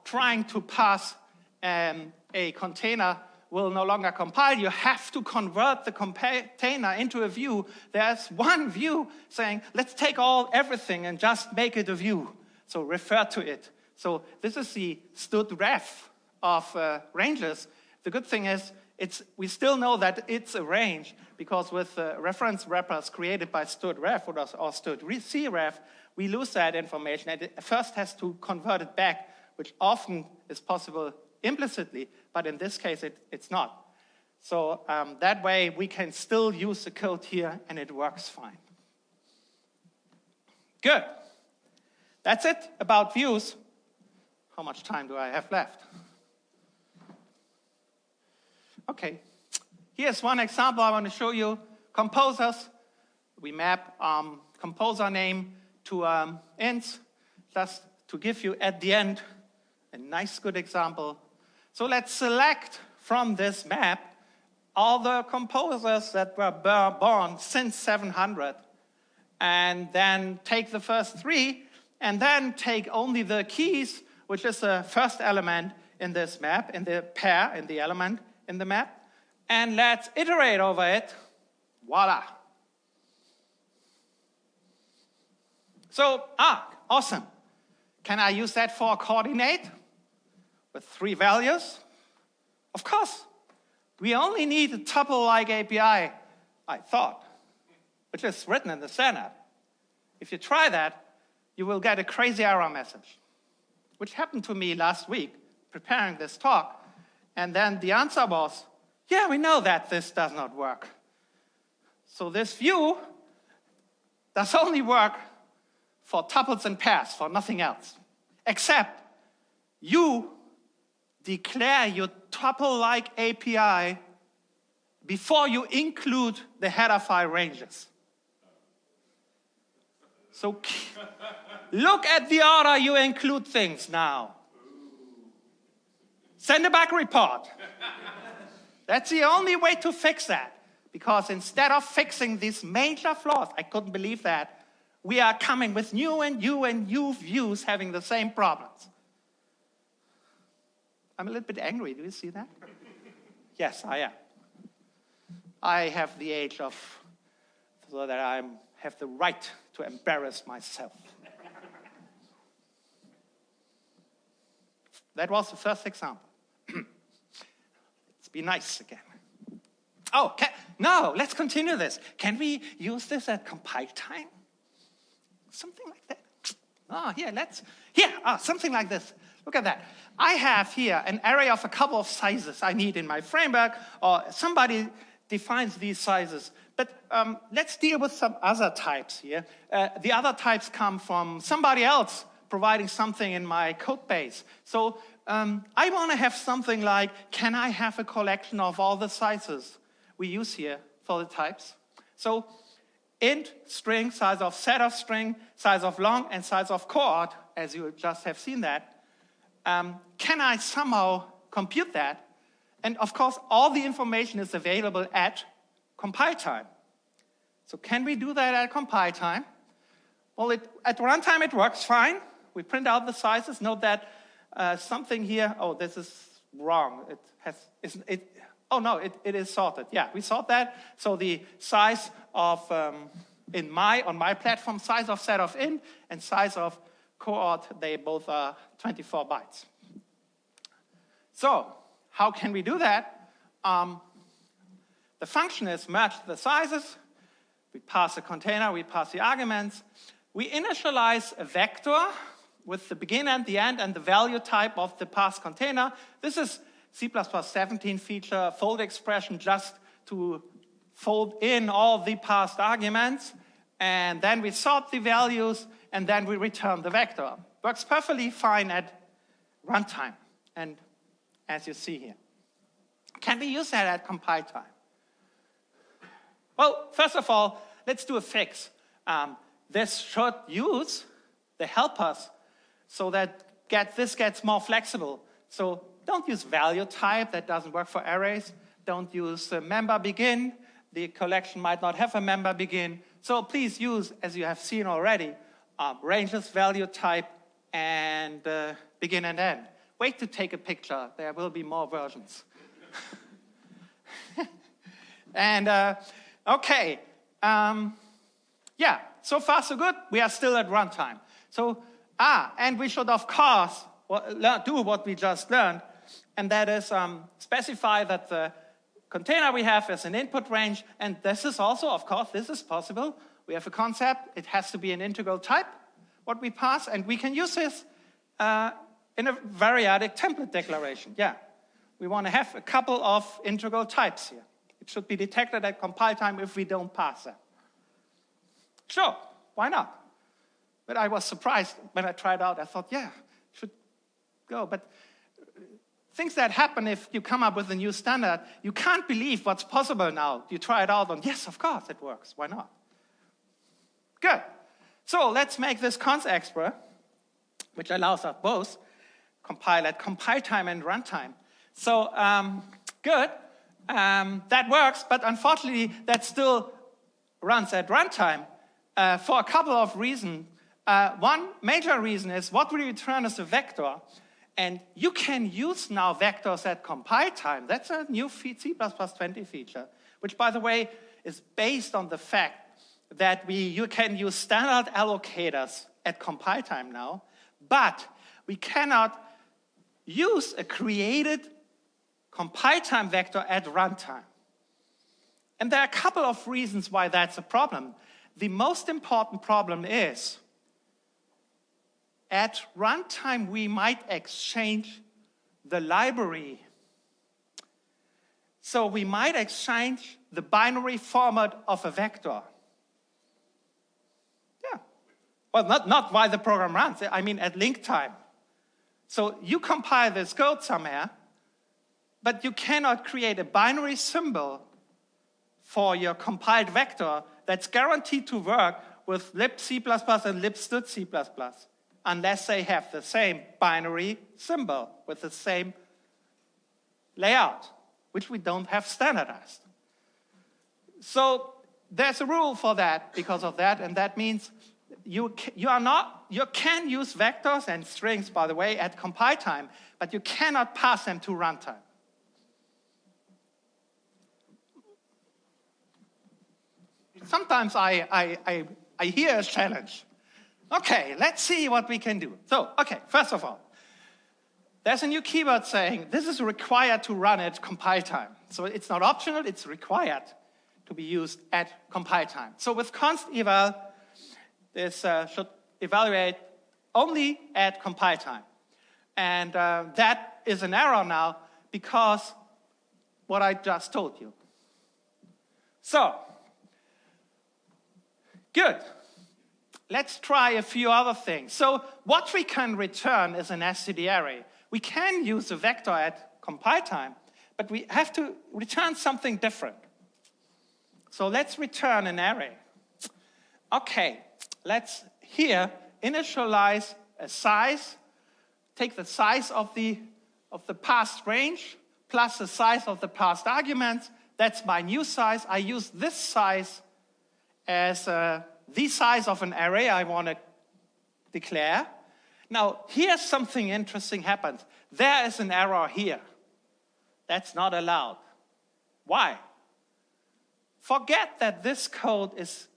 trying to pass a container will no longer compile. You have to convert the container into a view. There's one view saying, let's take everything and just make it a view. So refer to it. So this is the std ref of ranges. The good thing is, we still know that it's a range, because with reference wrappers created by std ref or std cref, we lose that information, and it first has to convert it back, which often is possible implicitly, but in this case, it's not. So that way, we can still use the code here, and it works fine. Good. That's it about views. How much time do I have left? Okay. Here's one example I want to show you. Composers. We map composer name to ints, just to give you at the end a nice good example. So let's select from this map all the composers that were born since 700, and then take the first 3, and then take only the keys, which is the first element in this map, in the pair, in the element in the map, and let's iterate over it. Voila. So, awesome. Can I use that for a coordinate with 3 values? Of course. We only need a tuple-like API, I thought, which is written in the standard. If you try that, you will get a crazy error message, which happened to me last week preparing this talk. And then the answer was, yeah, we know that this does not work. So this view does only work for tuples and pairs, for nothing else. Except you declare your tuple-like API before you include the header file ranges. So look at the order you include things now. Send a bug report. That's the only way to fix that. Because instead of fixing these major flaws, I couldn't believe that, we are coming with new and new views having the same problems. I'm a little bit angry. Do you see that? Yes, I am. I have the age of, so that I have the right to embarrass myself. That was the first example. Let's be nice again. Oh, no, let's continue this. Can we use this at compile time? Something like that. Something like this. Look at that. I have here an array of a couple of sizes I need in my framework, or somebody defines these sizes. But let's deal with some other types here. The other types come from somebody else providing something in my code base. So I want to have something like, can I have a collection of all the sizes we use here for the types? So int, string, size of set of string, size of long, and size of cohort, as you just have seen that. Can I somehow compute that? And of course, all the information is available at compile time. So can we do that at compile time? Well, at runtime it works fine. We print out the sizes. Note that something here, oh, this is wrong. It is sorted. Yeah, we sort that. So the size of, on my platform, size of set of int and size of cohort, they both are 24 bytes. So how can we do that? The function is merge the sizes. We pass a container, we pass the arguments. We initialize a vector with the begin and the end and the value type of the pass container. This is C++ 17 feature fold expression just to fold in all the passed arguments. And then we sort the values, and then we return the vector. Works perfectly fine at runtime, and as you see here. Can we use that at compile time? Well, first of all, let's do a fix. This should use the helpers so that this gets more flexible. So don't use value type, that doesn't work for arrays. Don't use member begin. The collection might not have a member begin. So please use, as you have seen already, ranges, value type, and begin and end. Wait to take a picture. There will be more versions. And okay. Yeah, so far so good. We are still at runtime. So, and we should, of course, do what we just learned, and that is specify that the container we have is an input range, and this is also, of course, this is possible. We have a concept. It has to be an integral type, what we pass, and we can use this in a variadic template declaration. Yeah, we want to have a couple of integral types here. It should be detected at compile time if we don't pass them. Sure, why not? But I was surprised when I tried out. I thought, yeah, it should go. But things that happen if you come up with a new standard, you can't believe what's possible now. You try it out and yes, of course, it works. Why not? Good. So let's make this cons expert, which allows us both compile at compile time and runtime. So good. That works, but unfortunately, that still runs at runtime for a couple of reasons. One major reason is what we return is a vector. And you can use now vectors at compile time. That's a new C++20 feature, which, by the way, is based on the fact that you can use standard allocators at compile time now, but we cannot use a created compile time vector at runtime. And there are a couple of reasons why that's a problem. The most important problem is at runtime, we might exchange the library. So we might exchange the binary format of a vector. Yeah. Well, not while the program runs. I mean at link time. So you compile this code somewhere, but you cannot create a binary symbol for your compiled vector that's guaranteed to work with libc++ and libstd++. Unless they have the same binary symbol with the same layout, which we don't have standardized. So there's a rule for that because of that, and that means you can use vectors and strings, by the way, at compile time, but you cannot pass them to runtime. Sometimes I hear a challenge. Okay, let's see what we can do. So, okay, first of all, there's a new keyword saying this is required to run at compile time. So it's not optional, it's required to be used at compile time. So with const eval, this should evaluate only at compile time. And that is an error now because what I just told you. So, good. Let's try a few other things. So what we can return is an std array. We can use a vector at compile time, but we have to return something different. So let's return an array. Okay, let's here initialize a size, take the size of the passed range plus the size of the passed arguments. That's my new size. I use this size as the size of an array I want to declare. Now, here's something interesting happens. There is an error here. That's not allowed. Why? Forget that this code is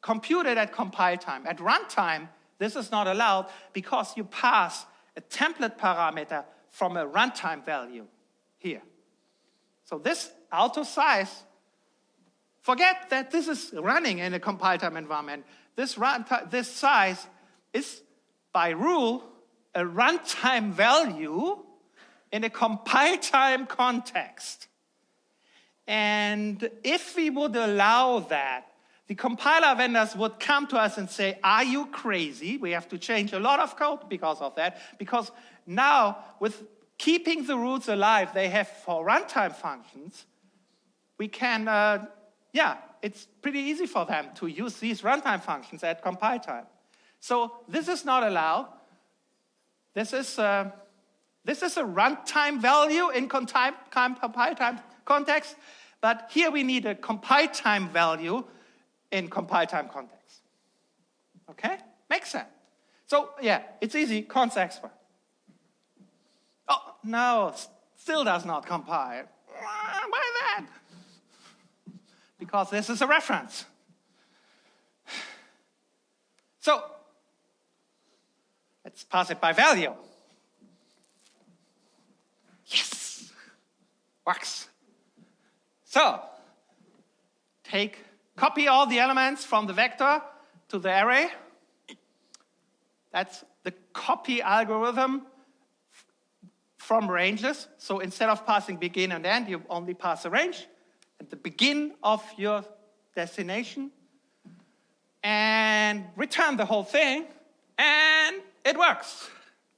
computed at compile time. At runtime, this is not allowed because you pass a template parameter from a runtime value here. So this auto size, forget that this is running in a compile time environment. This size is, by rule, a runtime value in a compile time context. And if we would allow that, the compiler vendors would come to us and say, are you crazy? We have to change a lot of code because of that. Because now, with keeping the rules alive they have for runtime functions, we can it's pretty easy for them to use these runtime functions at compile time. So this is not allowed. This is a runtime value in compile time context, but here we need a compile time value in compile time context. Okay? Makes sense. So yeah, it's easy, const expert. Oh, no, still does not compile. Why that? Because this is a reference. So, let's pass it by value. Yes! Works. So, copy all the elements from the vector to the array. That's the copy algorithm from ranges. So instead of passing begin and end, you only pass a range at the begin of your destination. And return the whole thing, and it works.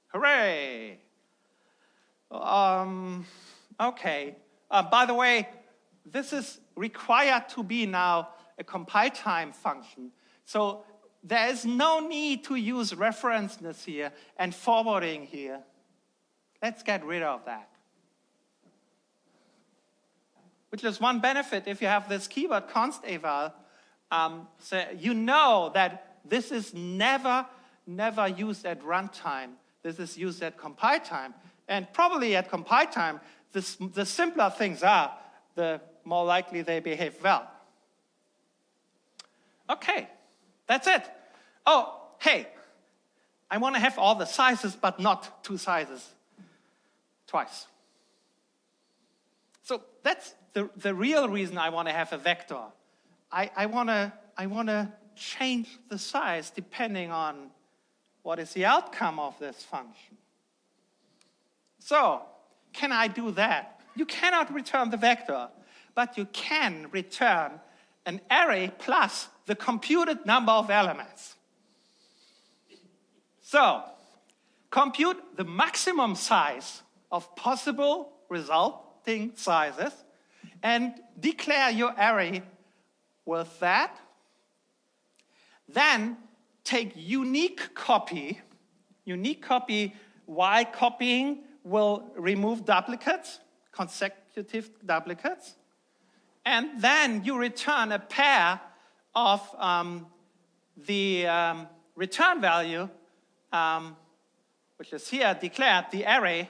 Hooray! Okay. By the way, this is required to be now a compile time function. So there is no need to use referenceness here and forwarding here. Let's get rid of that. Which is one benefit if you have this keyword const eval. So you know that this is never used at runtime. This is used at compile time. And probably at compile time, the simpler things are, the more likely they behave well. Okay, that's it. Oh, hey, I want to have all the sizes, but not two sizes twice. So that's the real reason I want to have a vector. I want to change the size depending on what is the outcome of this function. So, can I do that? You cannot return the vector, but you can return an array plus the computed number of elements. So, compute the maximum size of possible resulting sizes and declare your array with that. Then take unique copy while copying will remove duplicates, consecutive duplicates, and then you return a pair of the return value, which is here declared, the array,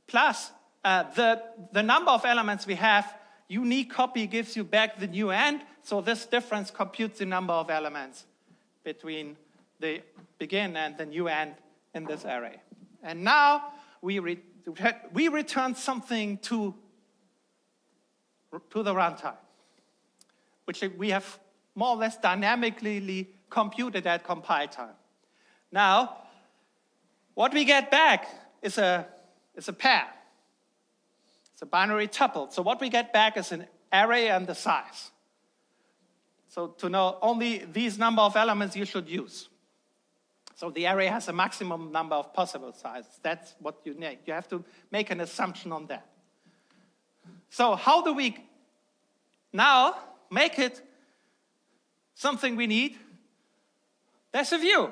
plus the number of elements we have. Unique copy gives you back the new end, so this difference computes the number of elements between the begin and the new end in this array. And now we return something to the runtime, which we have more or less dynamically computed at compile time. Now, what we get back is a pair. It's a binary tuple. So what we get back is an array and the size. So to know only these number of elements you should use. So the array has a maximum number of possible sizes. That's what you need. You have to make an assumption on that. So how do we now make it something we need? There's a view.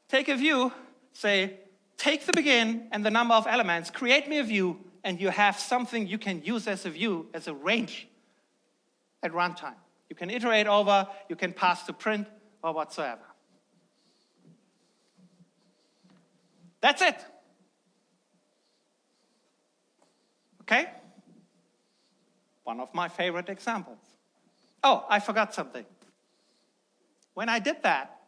Take a view, say, take the begin and the number of elements, create me a view, and you have something you can use as a view, as a range at runtime. You can iterate over, you can pass to print, or whatsoever. That's it. Okay? One of my favorite examples. Oh, I forgot something. When I did that,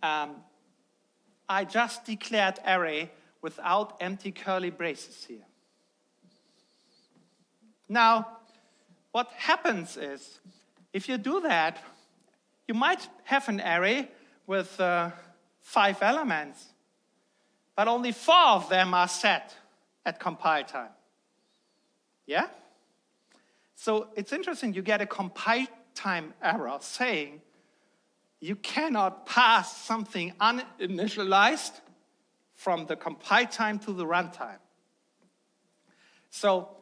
I just declared array without empty curly braces here. Now, what happens is, if you do that, you might have an array with 5 elements, but only 4 of them are set at compile time. Yeah? So it's interesting, you get a compile time error saying you cannot pass something uninitialized from the compile time to the runtime. So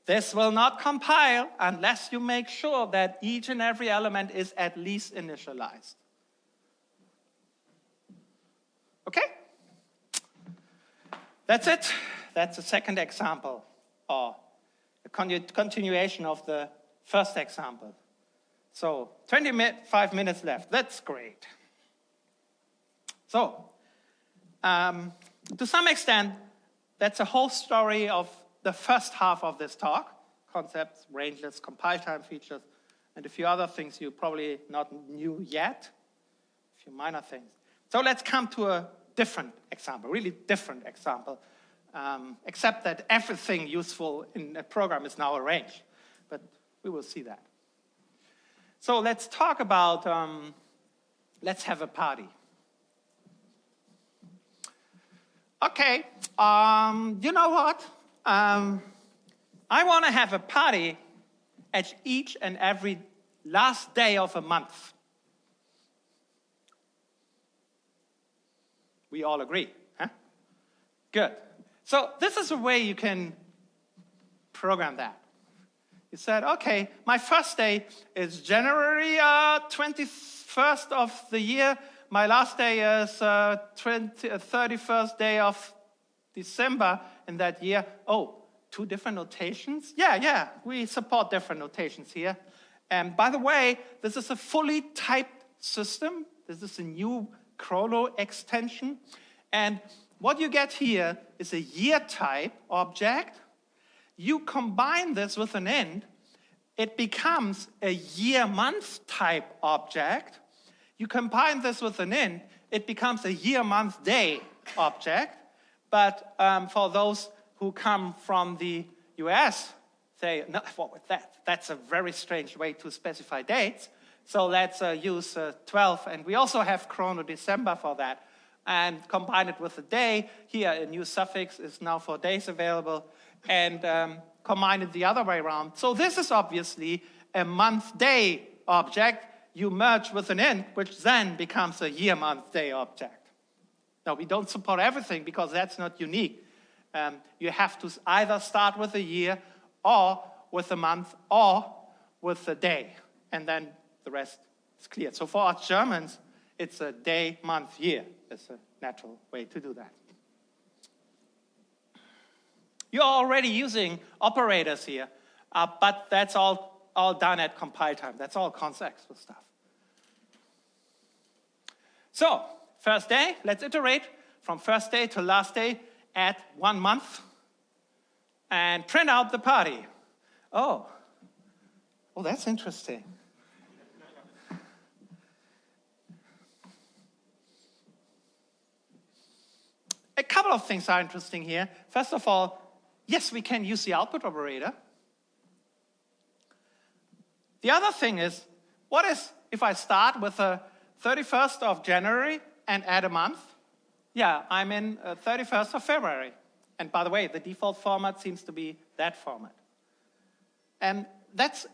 this will not compile unless you make sure that each and every element is at least initialized. Okay? That's it. That's the second example, or a continuation of the first example. So 25 minutes left. That's great. So to some extent, that's a whole story of the first half of this talk: concepts, ranges, compile time features, and a few other things you probably not knew yet, a few minor things. So let's come to a different example, really different example, except that everything useful in a program is now a range, but we will see that. So let's talk about, let's have a party. Okay, you know what? I want to have a party at each and every last day of a month. We all agree, huh? Good. So this is a way you can program that. You said, okay, my first day is January 21st of the year. My last day is 31st day of December in that year. Oh, 2 different notations? Yeah, we support different notations here. And by the way, this is a fully typed system. This is a new chrono extension. And what you get here is a year type object. You combine this with an int, it becomes a year-month type object. You combine this with an int, it becomes a year-month-day object. But for those who come from the US, say, no, what with that? That's a very strange way to specify dates. So let's use 12, and we also have chrono December for that. And combine it with a day. Here, a new suffix is now for days available. And combine it the other way around. So this is obviously a month-day object. You merge with an int, which then becomes a year-month-day object. Now, we don't support everything because that's not unique. You have to either start with a year or with a month or with a day. And then the rest is clear. So for us Germans, it's a day, month, year. It's a natural way to do that. You're already using operators here, but that's all done at compile time. That's all contextual stuff. So, first day, let's iterate from first day to last day at 1 month and print out the party. Oh, that's interesting. A couple of things are interesting here. First of all, yes, we can use the output operator. The other thing is, what is if I start with the 31st of January and add a month? Yeah, I'm in 31st of February. And by the way, the default format seems to be that format. And that's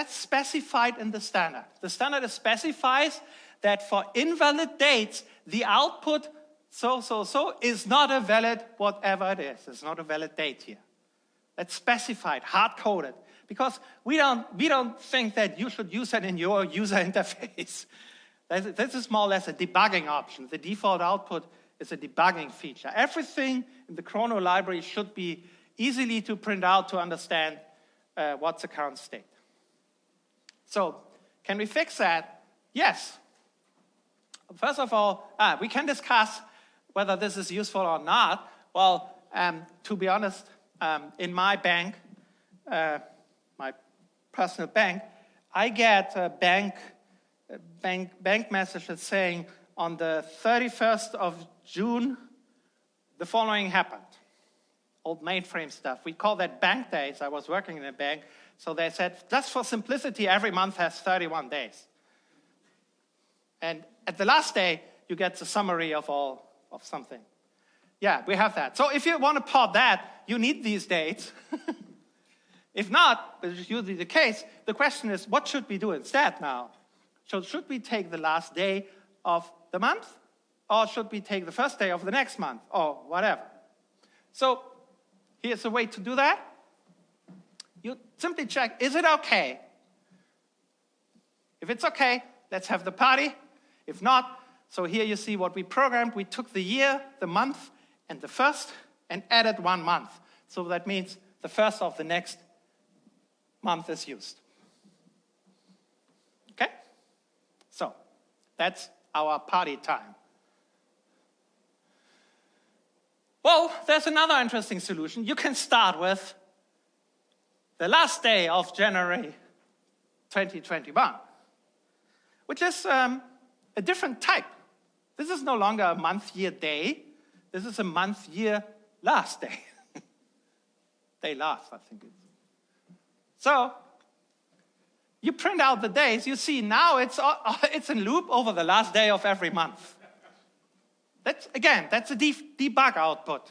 specified in the standard. The standard specifies that for invalid dates, the output so is not a valid whatever it is. It's not a valid date here. That's specified, hard-coded, because we don't think that you should use it in your user interface. This is more or less a debugging option. The default output is a debugging feature. Everything in the chrono library should be easily to print out to understand what's the current state. So, can we fix that? Yes. First of all, we can discuss whether this is useful or not. Well, to be honest, in my bank, my personal bank, I get bank messages saying on the 31st of June, the following happened. Old mainframe stuff. We call that bank days. I was working in a bank, so they said, just for simplicity, every month has 31 days. And at the last day, you get the summary of something. Yeah, we have that. So if you want to plot that, you need these dates. If not, which is usually the case, the question is, what should we do instead now? So should we take the last day of the month? Or should we take the first day of the next month? Or whatever. So here's a way to do that. You simply check, is it okay? If it's okay, let's have the party. If not, so here you see what we programmed. We took the year, the month, and the first, and added 1 month. So that means the first of the next month is used. Okay? So, that's our party time. Well, there's another interesting solution. You can start with the last day of January 2021, which is a different type. This is no longer a month-year-day. This is a month-year-last day. Day last, I think it's. So, you print out the days. You see now it's in loop over the last day of every month. That's a debug output.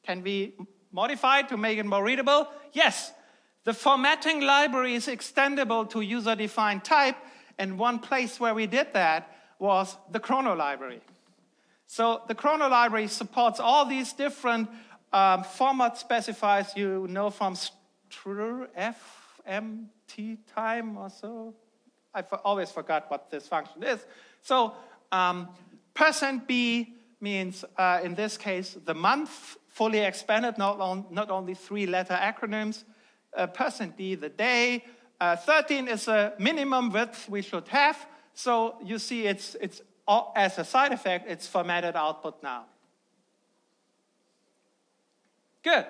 Can we modify it to make it more readable? Yes. The formatting library is extendable to user-defined type, and one place where we did that was the chrono library. So the chrono library supports all these different format specifiers you know from FMT time or so. I always forgot what this function is. So %B means, in this case, the month, fully expanded, not only 3-letter acronyms. %D, the day. 13 is a minimum width we should have. So you see it's as a side effect, it's formatted output now. Good.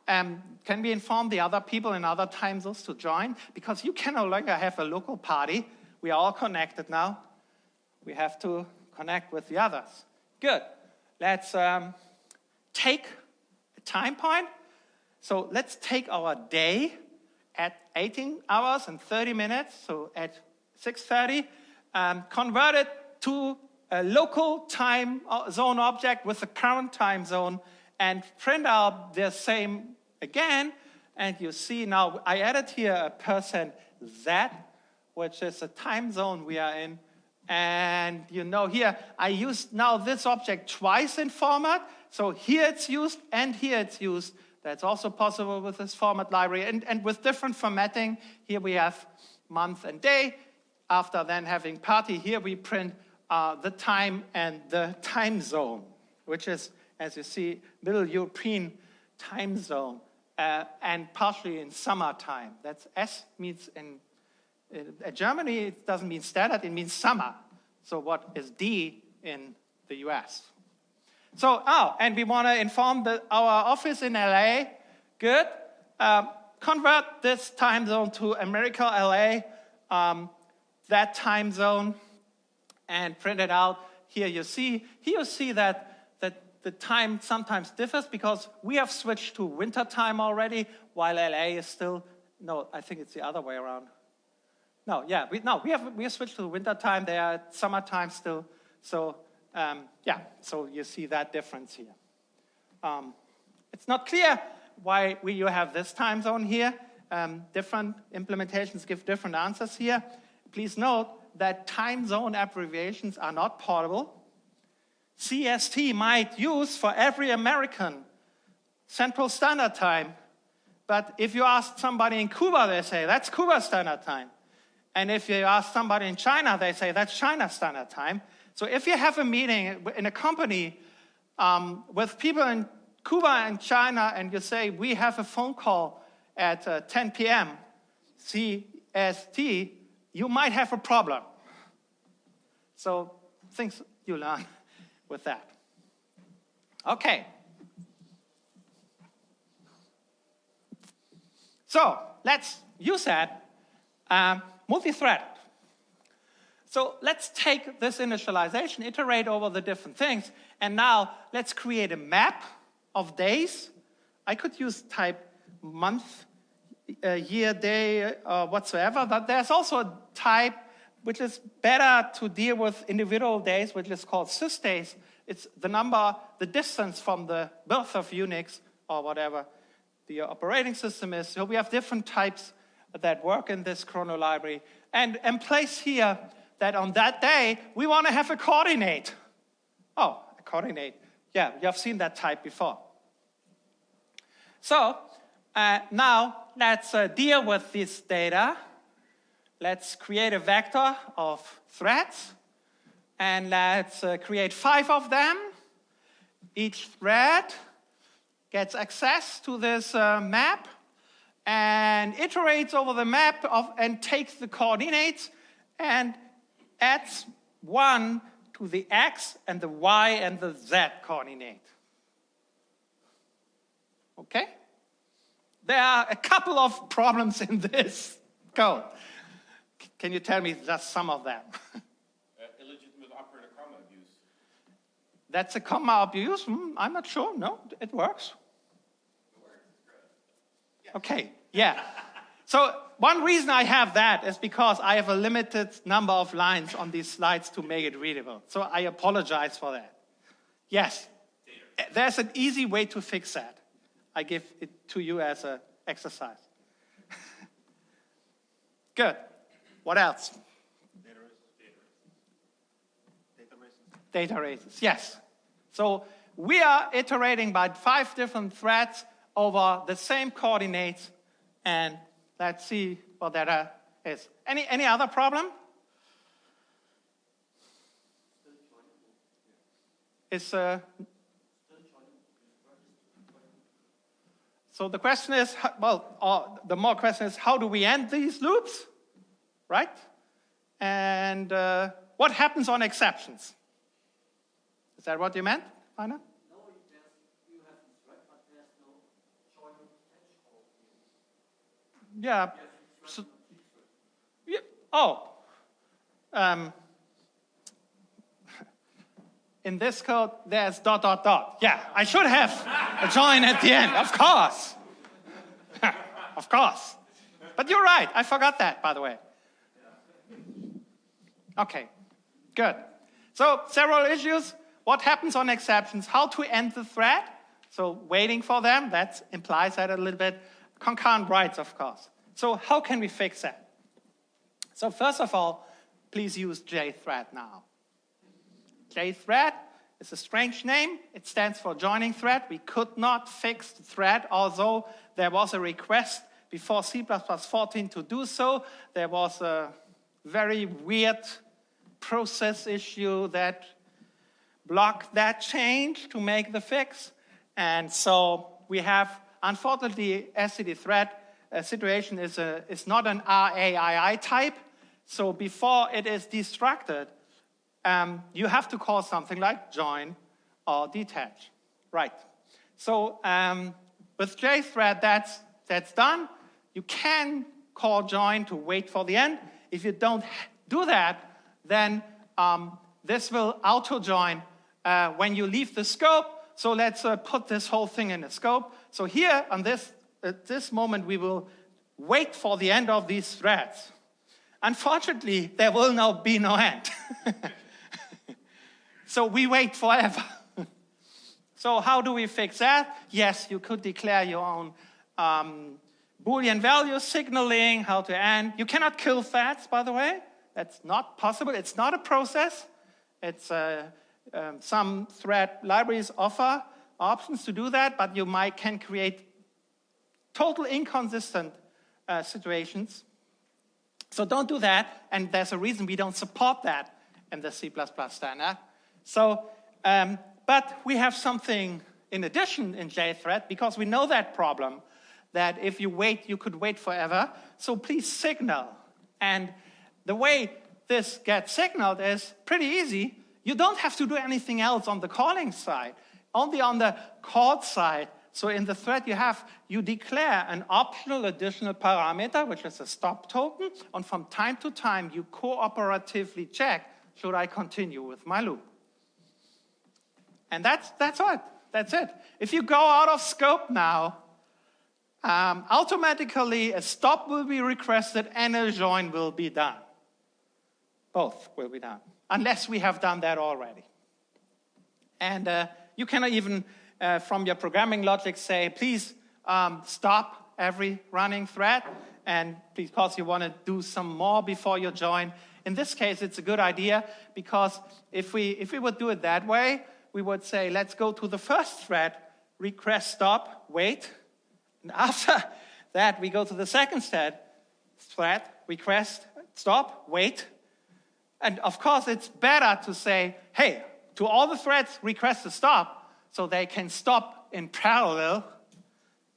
Can we inform the other people in other time zones to join? Because you can no longer have a local party. We are all connected now. We have to connect with the others. Good. Let's take a time point. So let's take our day at 18 hours and 30 minutes, so at 6:30, convert it to a local time zone object with the current time zone, and print out the same again. And you see now I added here a %Z, which is a time zone we are in. And you know here, I used now this object twice in format. So here it's used and here it's used. That's also possible with this format library. And with different formatting, here we have month and day. After then having party, here we print the time and the time zone, which is, as you see, Middle European time zone, and partially in summertime. That's S means in Germany, it doesn't mean standard, it means summer. So what is D in the US? So, and we want to inform our office in LA. Good. Convert this time zone to America, LA, that time zone, and print it out. Here you see that the time sometimes differs because we have switched to winter time already, while LA is still, no, I think it's the other way around. No, yeah, we have switched to winter time. They are at summertime still. So yeah, so you see that difference here. It's not clear why you have this time zone here. Different implementations give different answers here. Please note that time zone abbreviations are not portable. CST might use for every American Central Standard Time, but if you ask somebody in Cuba, they say that's Cuba Standard Time. And if you ask somebody in China, they say that's China Standard Time. So if you have a meeting in a company with people in Cuba and China, and you say, we have a phone call at 10 p.m. CST, you might have a problem. So things you learn with that. Okay. So let's use that multi-thread. So let's take this initialization, iterate over the different things, and now let's create a map of days. I could use type month, year, day, whatsoever, but there's also a type which is better to deal with individual days, which is called Systays. It's the number, the distance from the birth of Unix or whatever the operating system is. So we have different types that work in this chrono library. And place here that on that day, we want to have a coordinate. Oh, a coordinate. Yeah, you have seen that type before. So now let's deal with this data. Let's create a vector of threads, and let's create 5 of them. Each thread gets access to this map and iterates over the map and takes the coordinates and adds 1 to the x and the y and the z coordinate. Okay? There are a couple of problems in this code. Can you tell me just some of them? Illegitimate operator comma abuse. That's a comma abuse? I'm not sure. No, it works. It works. It's great. Yeah. Okay, yeah. So one reason I have that is because I have a limited number of lines on these slides to make it readable. So I apologize for that. Yes, there's an easy way to fix that. I give it to you as an exercise. Good. What else? data races, yes. So we are iterating by 5 different threads over the same coordinates, and let's see what that is. Any other problem? So the question is, the more question is, how do we end these loops, right? And what happens on exceptions? Is that what you meant, Rainer? No, you have this thread, but there's no join threshold. Yeah. So, yeah. In this code, there's ... Yeah, I should have a join at the end, of course. Of course. But you're right, I forgot that, by the way. Okay, good. So, several issues. What happens on exceptions? How to end the thread? So, waiting for them, that implies that a little bit. Concurrent writes, of course. So, how can we fix that? So, first of all, please use jthread now. jthread is a strange name. It stands for joining thread. We could not fix the thread, although there was a request before C++14 to do so. There was a very weird process issue that blocked that change to make the fix. And so we have, unfortunately, SCD thread situation is not an RAII type. So before it is destructed, you have to call something like join or detach. Right. So with jthread, that's done. You can call join to wait for the end. If you don't do that, then this will auto-join when you leave the scope. So let's put this whole thing in the scope. So here, at this moment, we will wait for the end of these threads. Unfortunately, there will now be no end. So we wait forever. So how do we fix that? Yes, you could declare your own Boolean value signaling, how to end. You cannot kill threads, by the way. That's not possible. It's not a process. It's some thread libraries offer options to do that, but you can create total inconsistent situations. So don't do that, and there's a reason we don't support that in the C++ standard. So, but we have something in addition in jthread, because we know that problem, that if you wait, you could wait forever. So please signal. And the way this gets signaled is pretty easy. You don't have to do anything else on the calling side, only on the called side. So in the thread you declare an optional additional parameter, which is a stop token, and from time to time you cooperatively check, should I continue with my loop? And that's it. That's it. If you go out of scope now, automatically a stop will be requested and a join will be done. Both will be done, unless we have done that already. And you cannot even, from your programming logic, say, please stop every running thread, and because you want to do some more before you join. In this case, it's a good idea, because if we would do it that way, we would say, let's go to the first thread, request stop, wait. And after that, we go to the second thread, request stop, wait. And of course, it's better to say, hey, to all the threads, request a stop, so they can stop in parallel.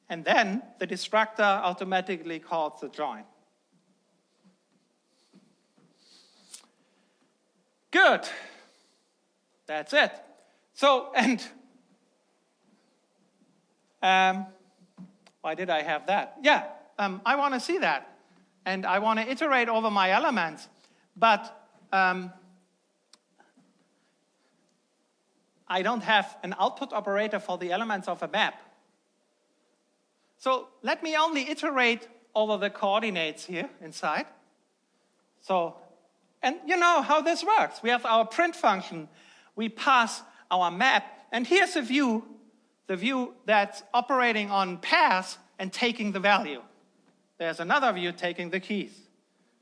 And then the destructor automatically calls the join. Good. That's it. So, and why did I have that? Yeah, I want to see that. And I want to iterate over my elements. But I don't have an output operator for the elements of a map. So let me only iterate over the coordinates here inside. So, and you know how this works. We have our print function. We pass our map. And here's a view, the view that's operating on pairs and taking the value. There's another view taking the keys.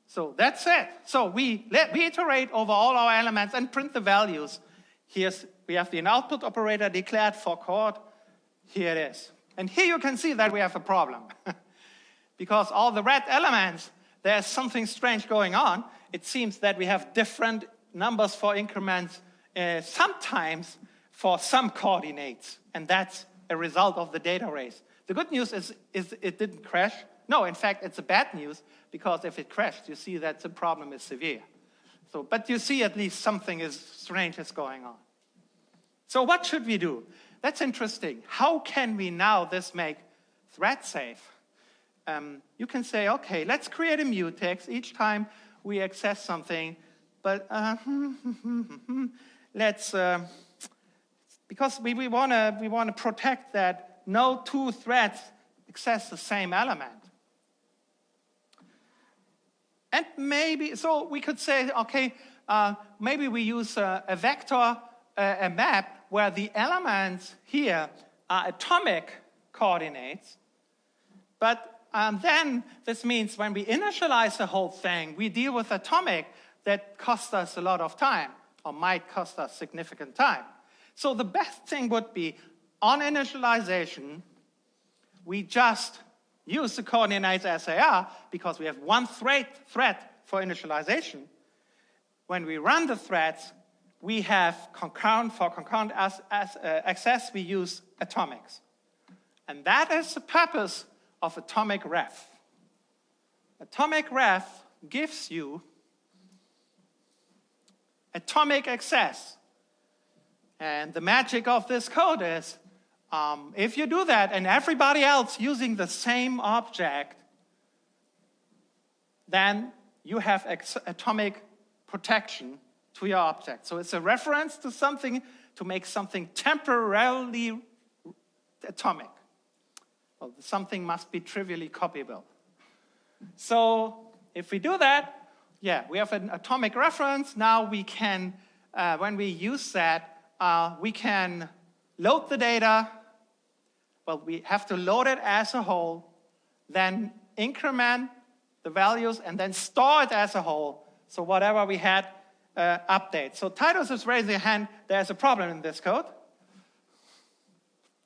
So that's it. So we iterate over all our elements and print the values we have the output operator declared for chord. Here it is. And here you can see that we have a problem. Because all the red elements, there's something strange going on. It seems that we have different numbers for increments, sometimes for some coordinates. And that's a result of the data race. The good news is it didn't crash. No, in fact, it's a bad news, because if it crashed, you see that the problem is severe. So, but you see at least something strange is going on. So what should we do? That's interesting. How can we now make thread safe? You can say, okay, let's create a mutex each time we access something, but let's, because we want to protect that no two threads access the same element. And maybe, so we could say, okay, maybe we use a vector, a map, where the elements here are atomic coordinates. But then this means when we initialize the whole thing, we deal with atomic that costs us a lot of time, or might cost us significant time. So the best thing would be, on initialization, we just use the coordinates as they are, because we have one thread for initialization. When we run the threads, we have concurrent access, we use atomics. And that is the purpose of atomic ref. Atomic ref gives you atomic access. And the magic of this code is, if you do that and everybody else using the same object, then you have atomic protection to your object. So it's a reference to something to make something temporarily atomic. Well, something must be trivially copyable. So if we do that, yeah, we have an atomic reference. Now we can, when we use that, we can load the data. Well, we have to load it as a whole, then increment the values, and then store it as a whole. So whatever we had, update. So Titus is raising a hand. There's a problem in this code.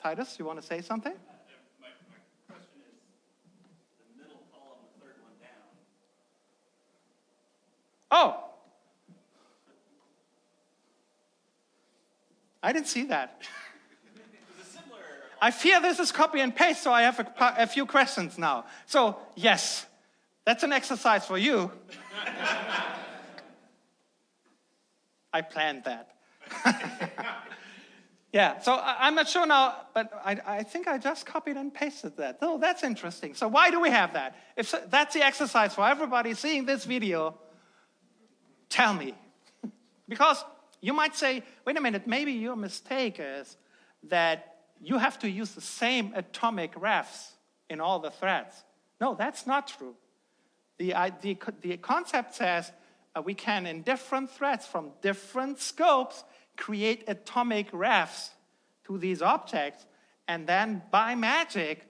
Titus, you want to say something? My question is the middle column, the third one down. Oh! I didn't see that. I fear this is copy and paste, so I have a few questions now. So, yes, that's an exercise for you. I planned that. Yeah, so I'm not sure now, but I think I just copied and pasted that. Oh, that's interesting. So why do we have that? If that's the exercise for everybody seeing this video, tell me. Because you might say, wait a minute, maybe your mistake is that you have to use the same atomic refs in all the threads. No, that's not true. The concept says we can, in different threads from different scopes, create atomic refs to these objects, and then by magic,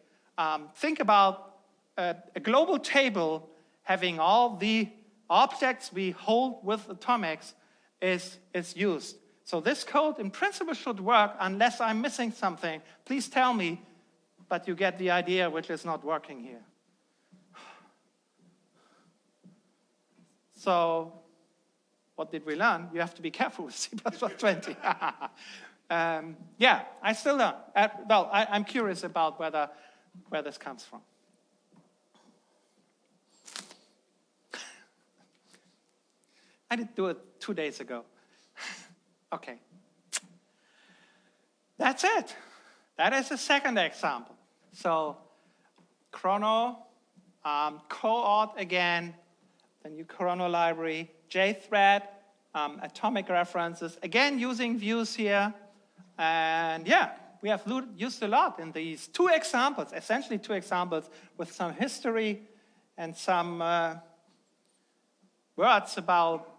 think about a global table having all the objects we hold with atomics is used. So this code in principle should work unless I'm missing something. Please tell me, but you get the idea which is not working here. So what did we learn? You have to be careful with C++20. Yeah, I still learn. Well, I'm curious about where this comes from. I did do it 2 days ago. Okay. That's it. That is the second example. So chrono, coord again, then you chrono library, JThread, atomic references, again using views here. And yeah, we have used a lot in these two examples, essentially two examples with some history and some words about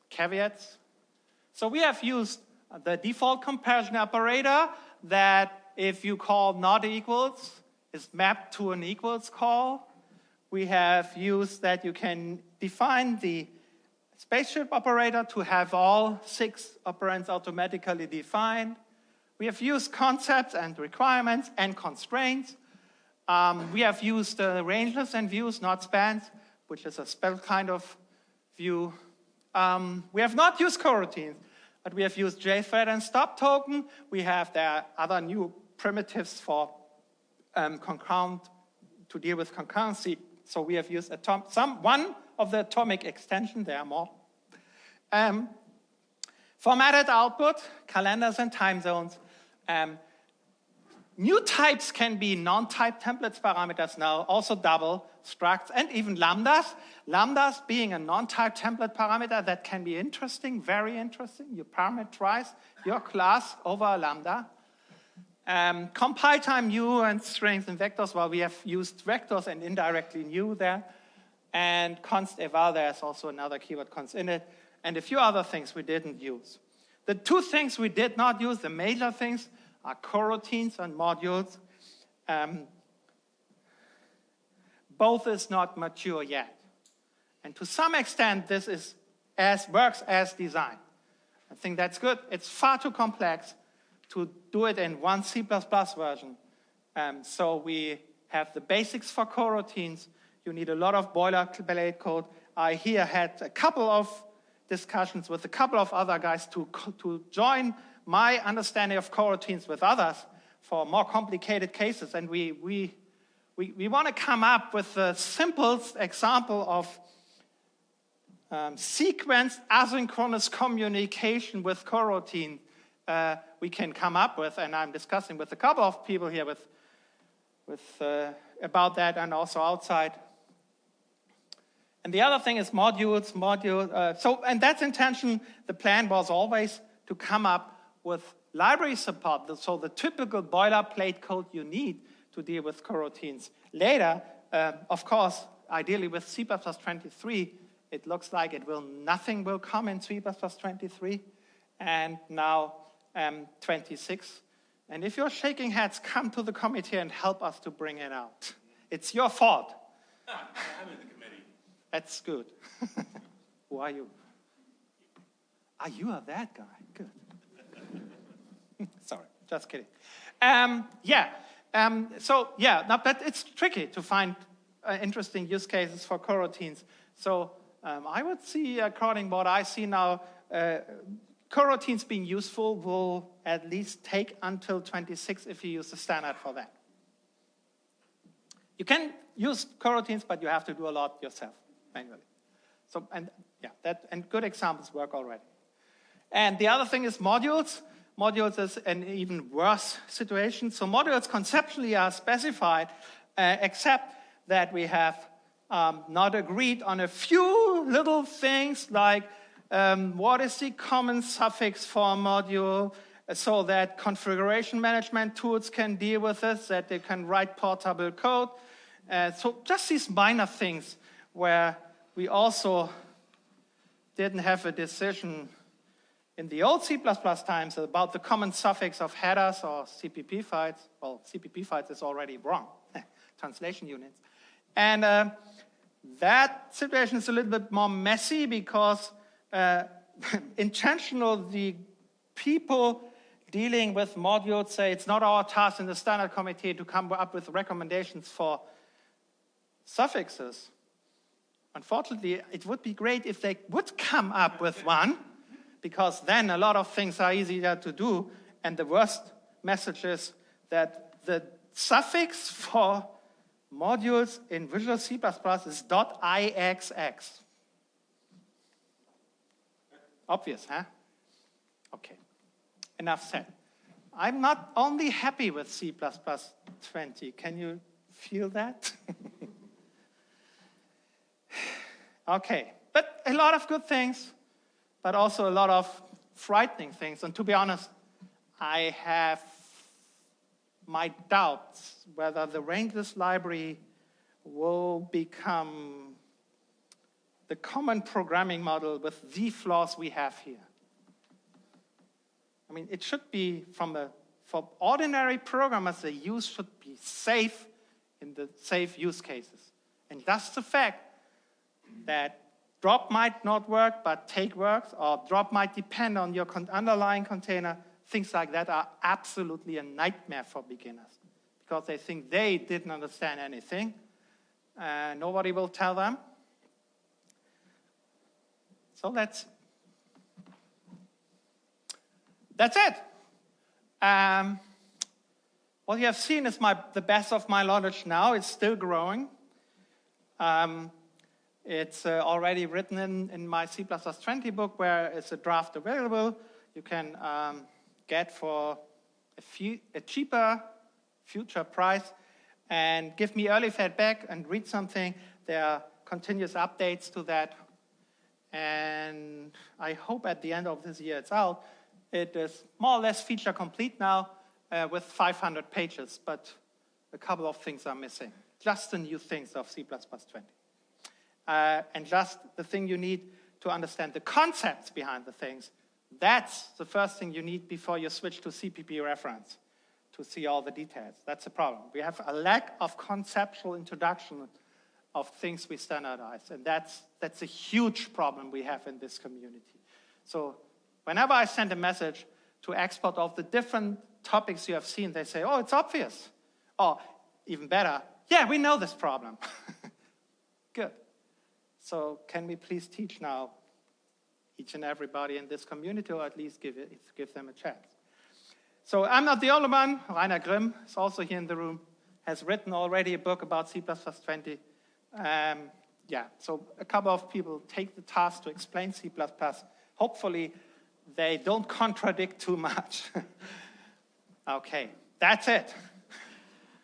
caveats. So we have used the default comparison operator that if you call not equals is mapped to an equals call. We have used that you can define the Spaceship Operator to have all 6 operands automatically defined. We have used concepts and requirements and constraints. We have used rangeless and views, not spans, which is a special kind of view. We have not used coroutines, but we have used JThread and stop token. There are other new primitives for to deal with concurrency. So we have used one of the atomic extension. There are more. Formatted output, calendars and time zones. New types can be non-type templates parameters now, also double, structs, and even lambdas. Lambdas being a non-type template parameter that can be interesting, very interesting. You parameterize your class over a lambda. Compile time new and strings and vectors. Well, we have used vectors and indirectly new there. And const eval, there's also another keyword const in it. And a few other things we didn't use. The 2 things we did not use, the major things, are coroutines and modules. Both is not mature yet. And to some extent, this is works as designed. I think that's good. It's far too complex to do it in one C++ version. So we have the basics for coroutines. You need a lot of boilerplate code. I here had a couple of discussions with a couple of other guys to join my understanding of coroutines with others for more complicated cases. And we want to come up with the simplest example of sequenced asynchronous communication with coroutine we can come up with. And I'm discussing with a couple of people here about that and also outside. And the other thing is modules. And that's intention. The plan was always to come up with library support, so the typical boilerplate code you need to deal with coroutines. Later, of course, ideally with C++ 23, it looks like nothing will come in C++ 23, and now 26. And if you're shaking heads, come to the committee and help us to bring it out. It's your fault. I'm in the committee. That's good. Who are you? You are that guy. Good. Sorry, just kidding. But it's tricky to find interesting use cases for coroutines. So I would see, according to what I see now, coroutines being useful will at least take until 26 if you use the standard for that. You can use coroutines, but you have to do a lot yourself manually. So, and good examples work already. And the other thing is modules. Modules is an even worse situation. So modules conceptually are specified, except that we have not agreed on a few little things like what is the common suffix for a module so that configuration management tools can deal with this, that they can write portable code. So just these minor things where we also didn't have a decision in the old C++ times about the common suffix of headers or CPP files. Well, CPP files is already wrong, translation units. And that situation is a little bit more messy because the people dealing with modules say it's not our task in the standard committee to come up with recommendations for suffixes. Unfortunately, it would be great if they would come up with one, because then a lot of things are easier to do. And the worst message is that the suffix for modules in Visual C++ is .ixx. Obvious, huh? Okay, enough said. I'm not only happy with C++ 20. Can you feel that? Okay, but a lot of good things, but also a lot of frightening things. And to be honest, I have my doubts whether the rangeless library will become the common programming model with the flaws we have here. I mean, it should be for ordinary programmers, the use should be safe in the safe use cases. And that's the fact that drop might not work, but take works, or drop might depend on your underlying container. Things like that are absolutely a nightmare for beginners because they think they didn't understand anything. Nobody will tell them. So that's it. What you have seen is the best of my knowledge now. It's still growing. It's already written in my C++20 book where it's a draft available. You can get for a cheaper future price and give me early feedback and read something. There are continuous updates to that. And I hope at the end of this year it's out. It is more or less feature complete now with 500 pages, but a couple of things are missing. Just the new things of C++20. And just the thing you need to understand the concepts behind the things. That's the first thing you need before you switch to CPP reference to see all the details. That's a problem. We have a lack of conceptual introduction of things we standardize, and that's a huge problem we have in this community. So whenever I send a message to export of the different topics you have seen, they say, oh, it's obvious. Or even better, yeah, we know this problem. Good. So can we please teach now each and everybody in this community, or at least give them a chance? So I'm not the only one. Rainer Grimm is also here in the room, has written already a book about C++20. So a couple of people take the task to explain C++. Hopefully, they don't contradict too much. Okay, that's it.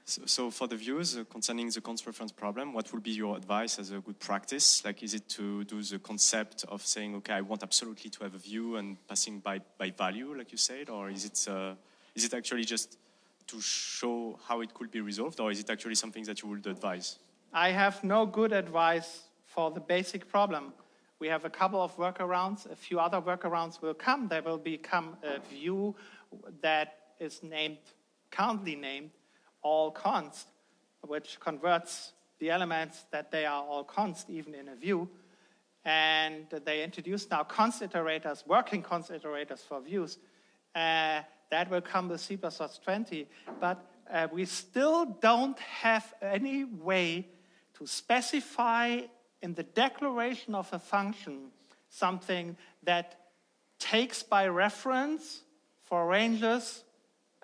So for the viewers concerning the const reference problem, what would be your advice as a good practice? Like, is it to do the concept of saying, okay, I want absolutely to have a view and passing by value, like you said, or is it actually just to show how it could be resolved, or is it actually something that you would advise? I have no good advice for the basic problem. We have a couple of workarounds. A few other workarounds will come. There will become a view that is currently named all const, which converts the elements that they are all const even in a view. And they introduce now const iterators, working const iterators for views. That will come with C++20, but we still don't have any way to specify in the declaration of a function something that takes by reference for ranges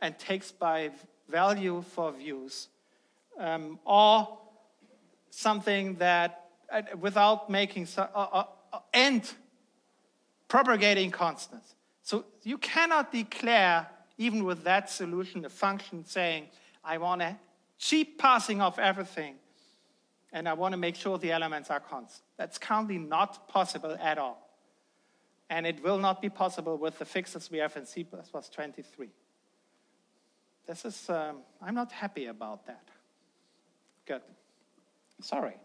and takes by value for views, or something that without making and propagating constants. So you cannot declare, even with that solution, a function saying, I want a cheap passing of everything, and I want to make sure the elements are constant. That's currently not possible at all. And it will not be possible with the fixes we have in C++23. This is, I'm not happy about that. Good. Sorry.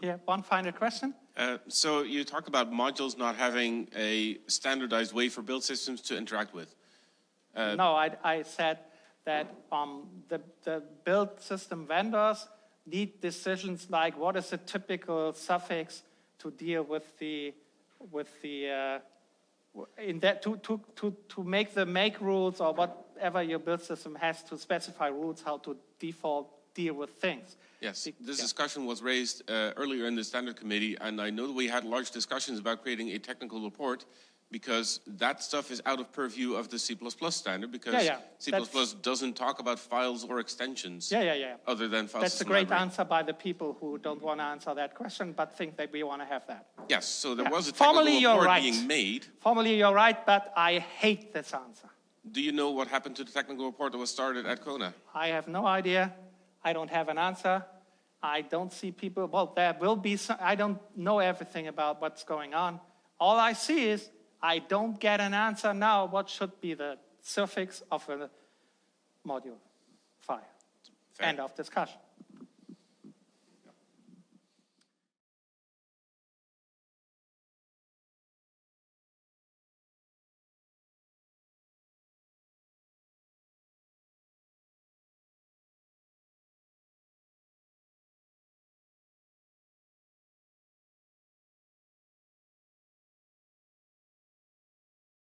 Yeah, one final question. So you talked about modules not having a standardized way for build systems to interact with. No, I said that the build system vendors need decisions like what is the typical suffix to deal with the in that to make the make rules, or whatever your build system has to specify rules how to default deal with things. Yes, this discussion was raised earlier in the standard committee, and I know that we had large discussions about creating a technical report, because that stuff is out of purview of the C++ standard, because C++ doesn't talk about files or extensions other than files. That's a great answer by the people who don't want to answer that question, but think that we want to have that. Yes, so there was a technical report being made. Formally, you're right, but I hate this answer. Do you know what happened to the technical report that was started at Kona? I have no idea. I don't have an answer. I don't see people, well, there will be some, I don't know everything about what's going on. All I see is I don't get an answer now what should be the suffix of a module file. Fair. End of discussion.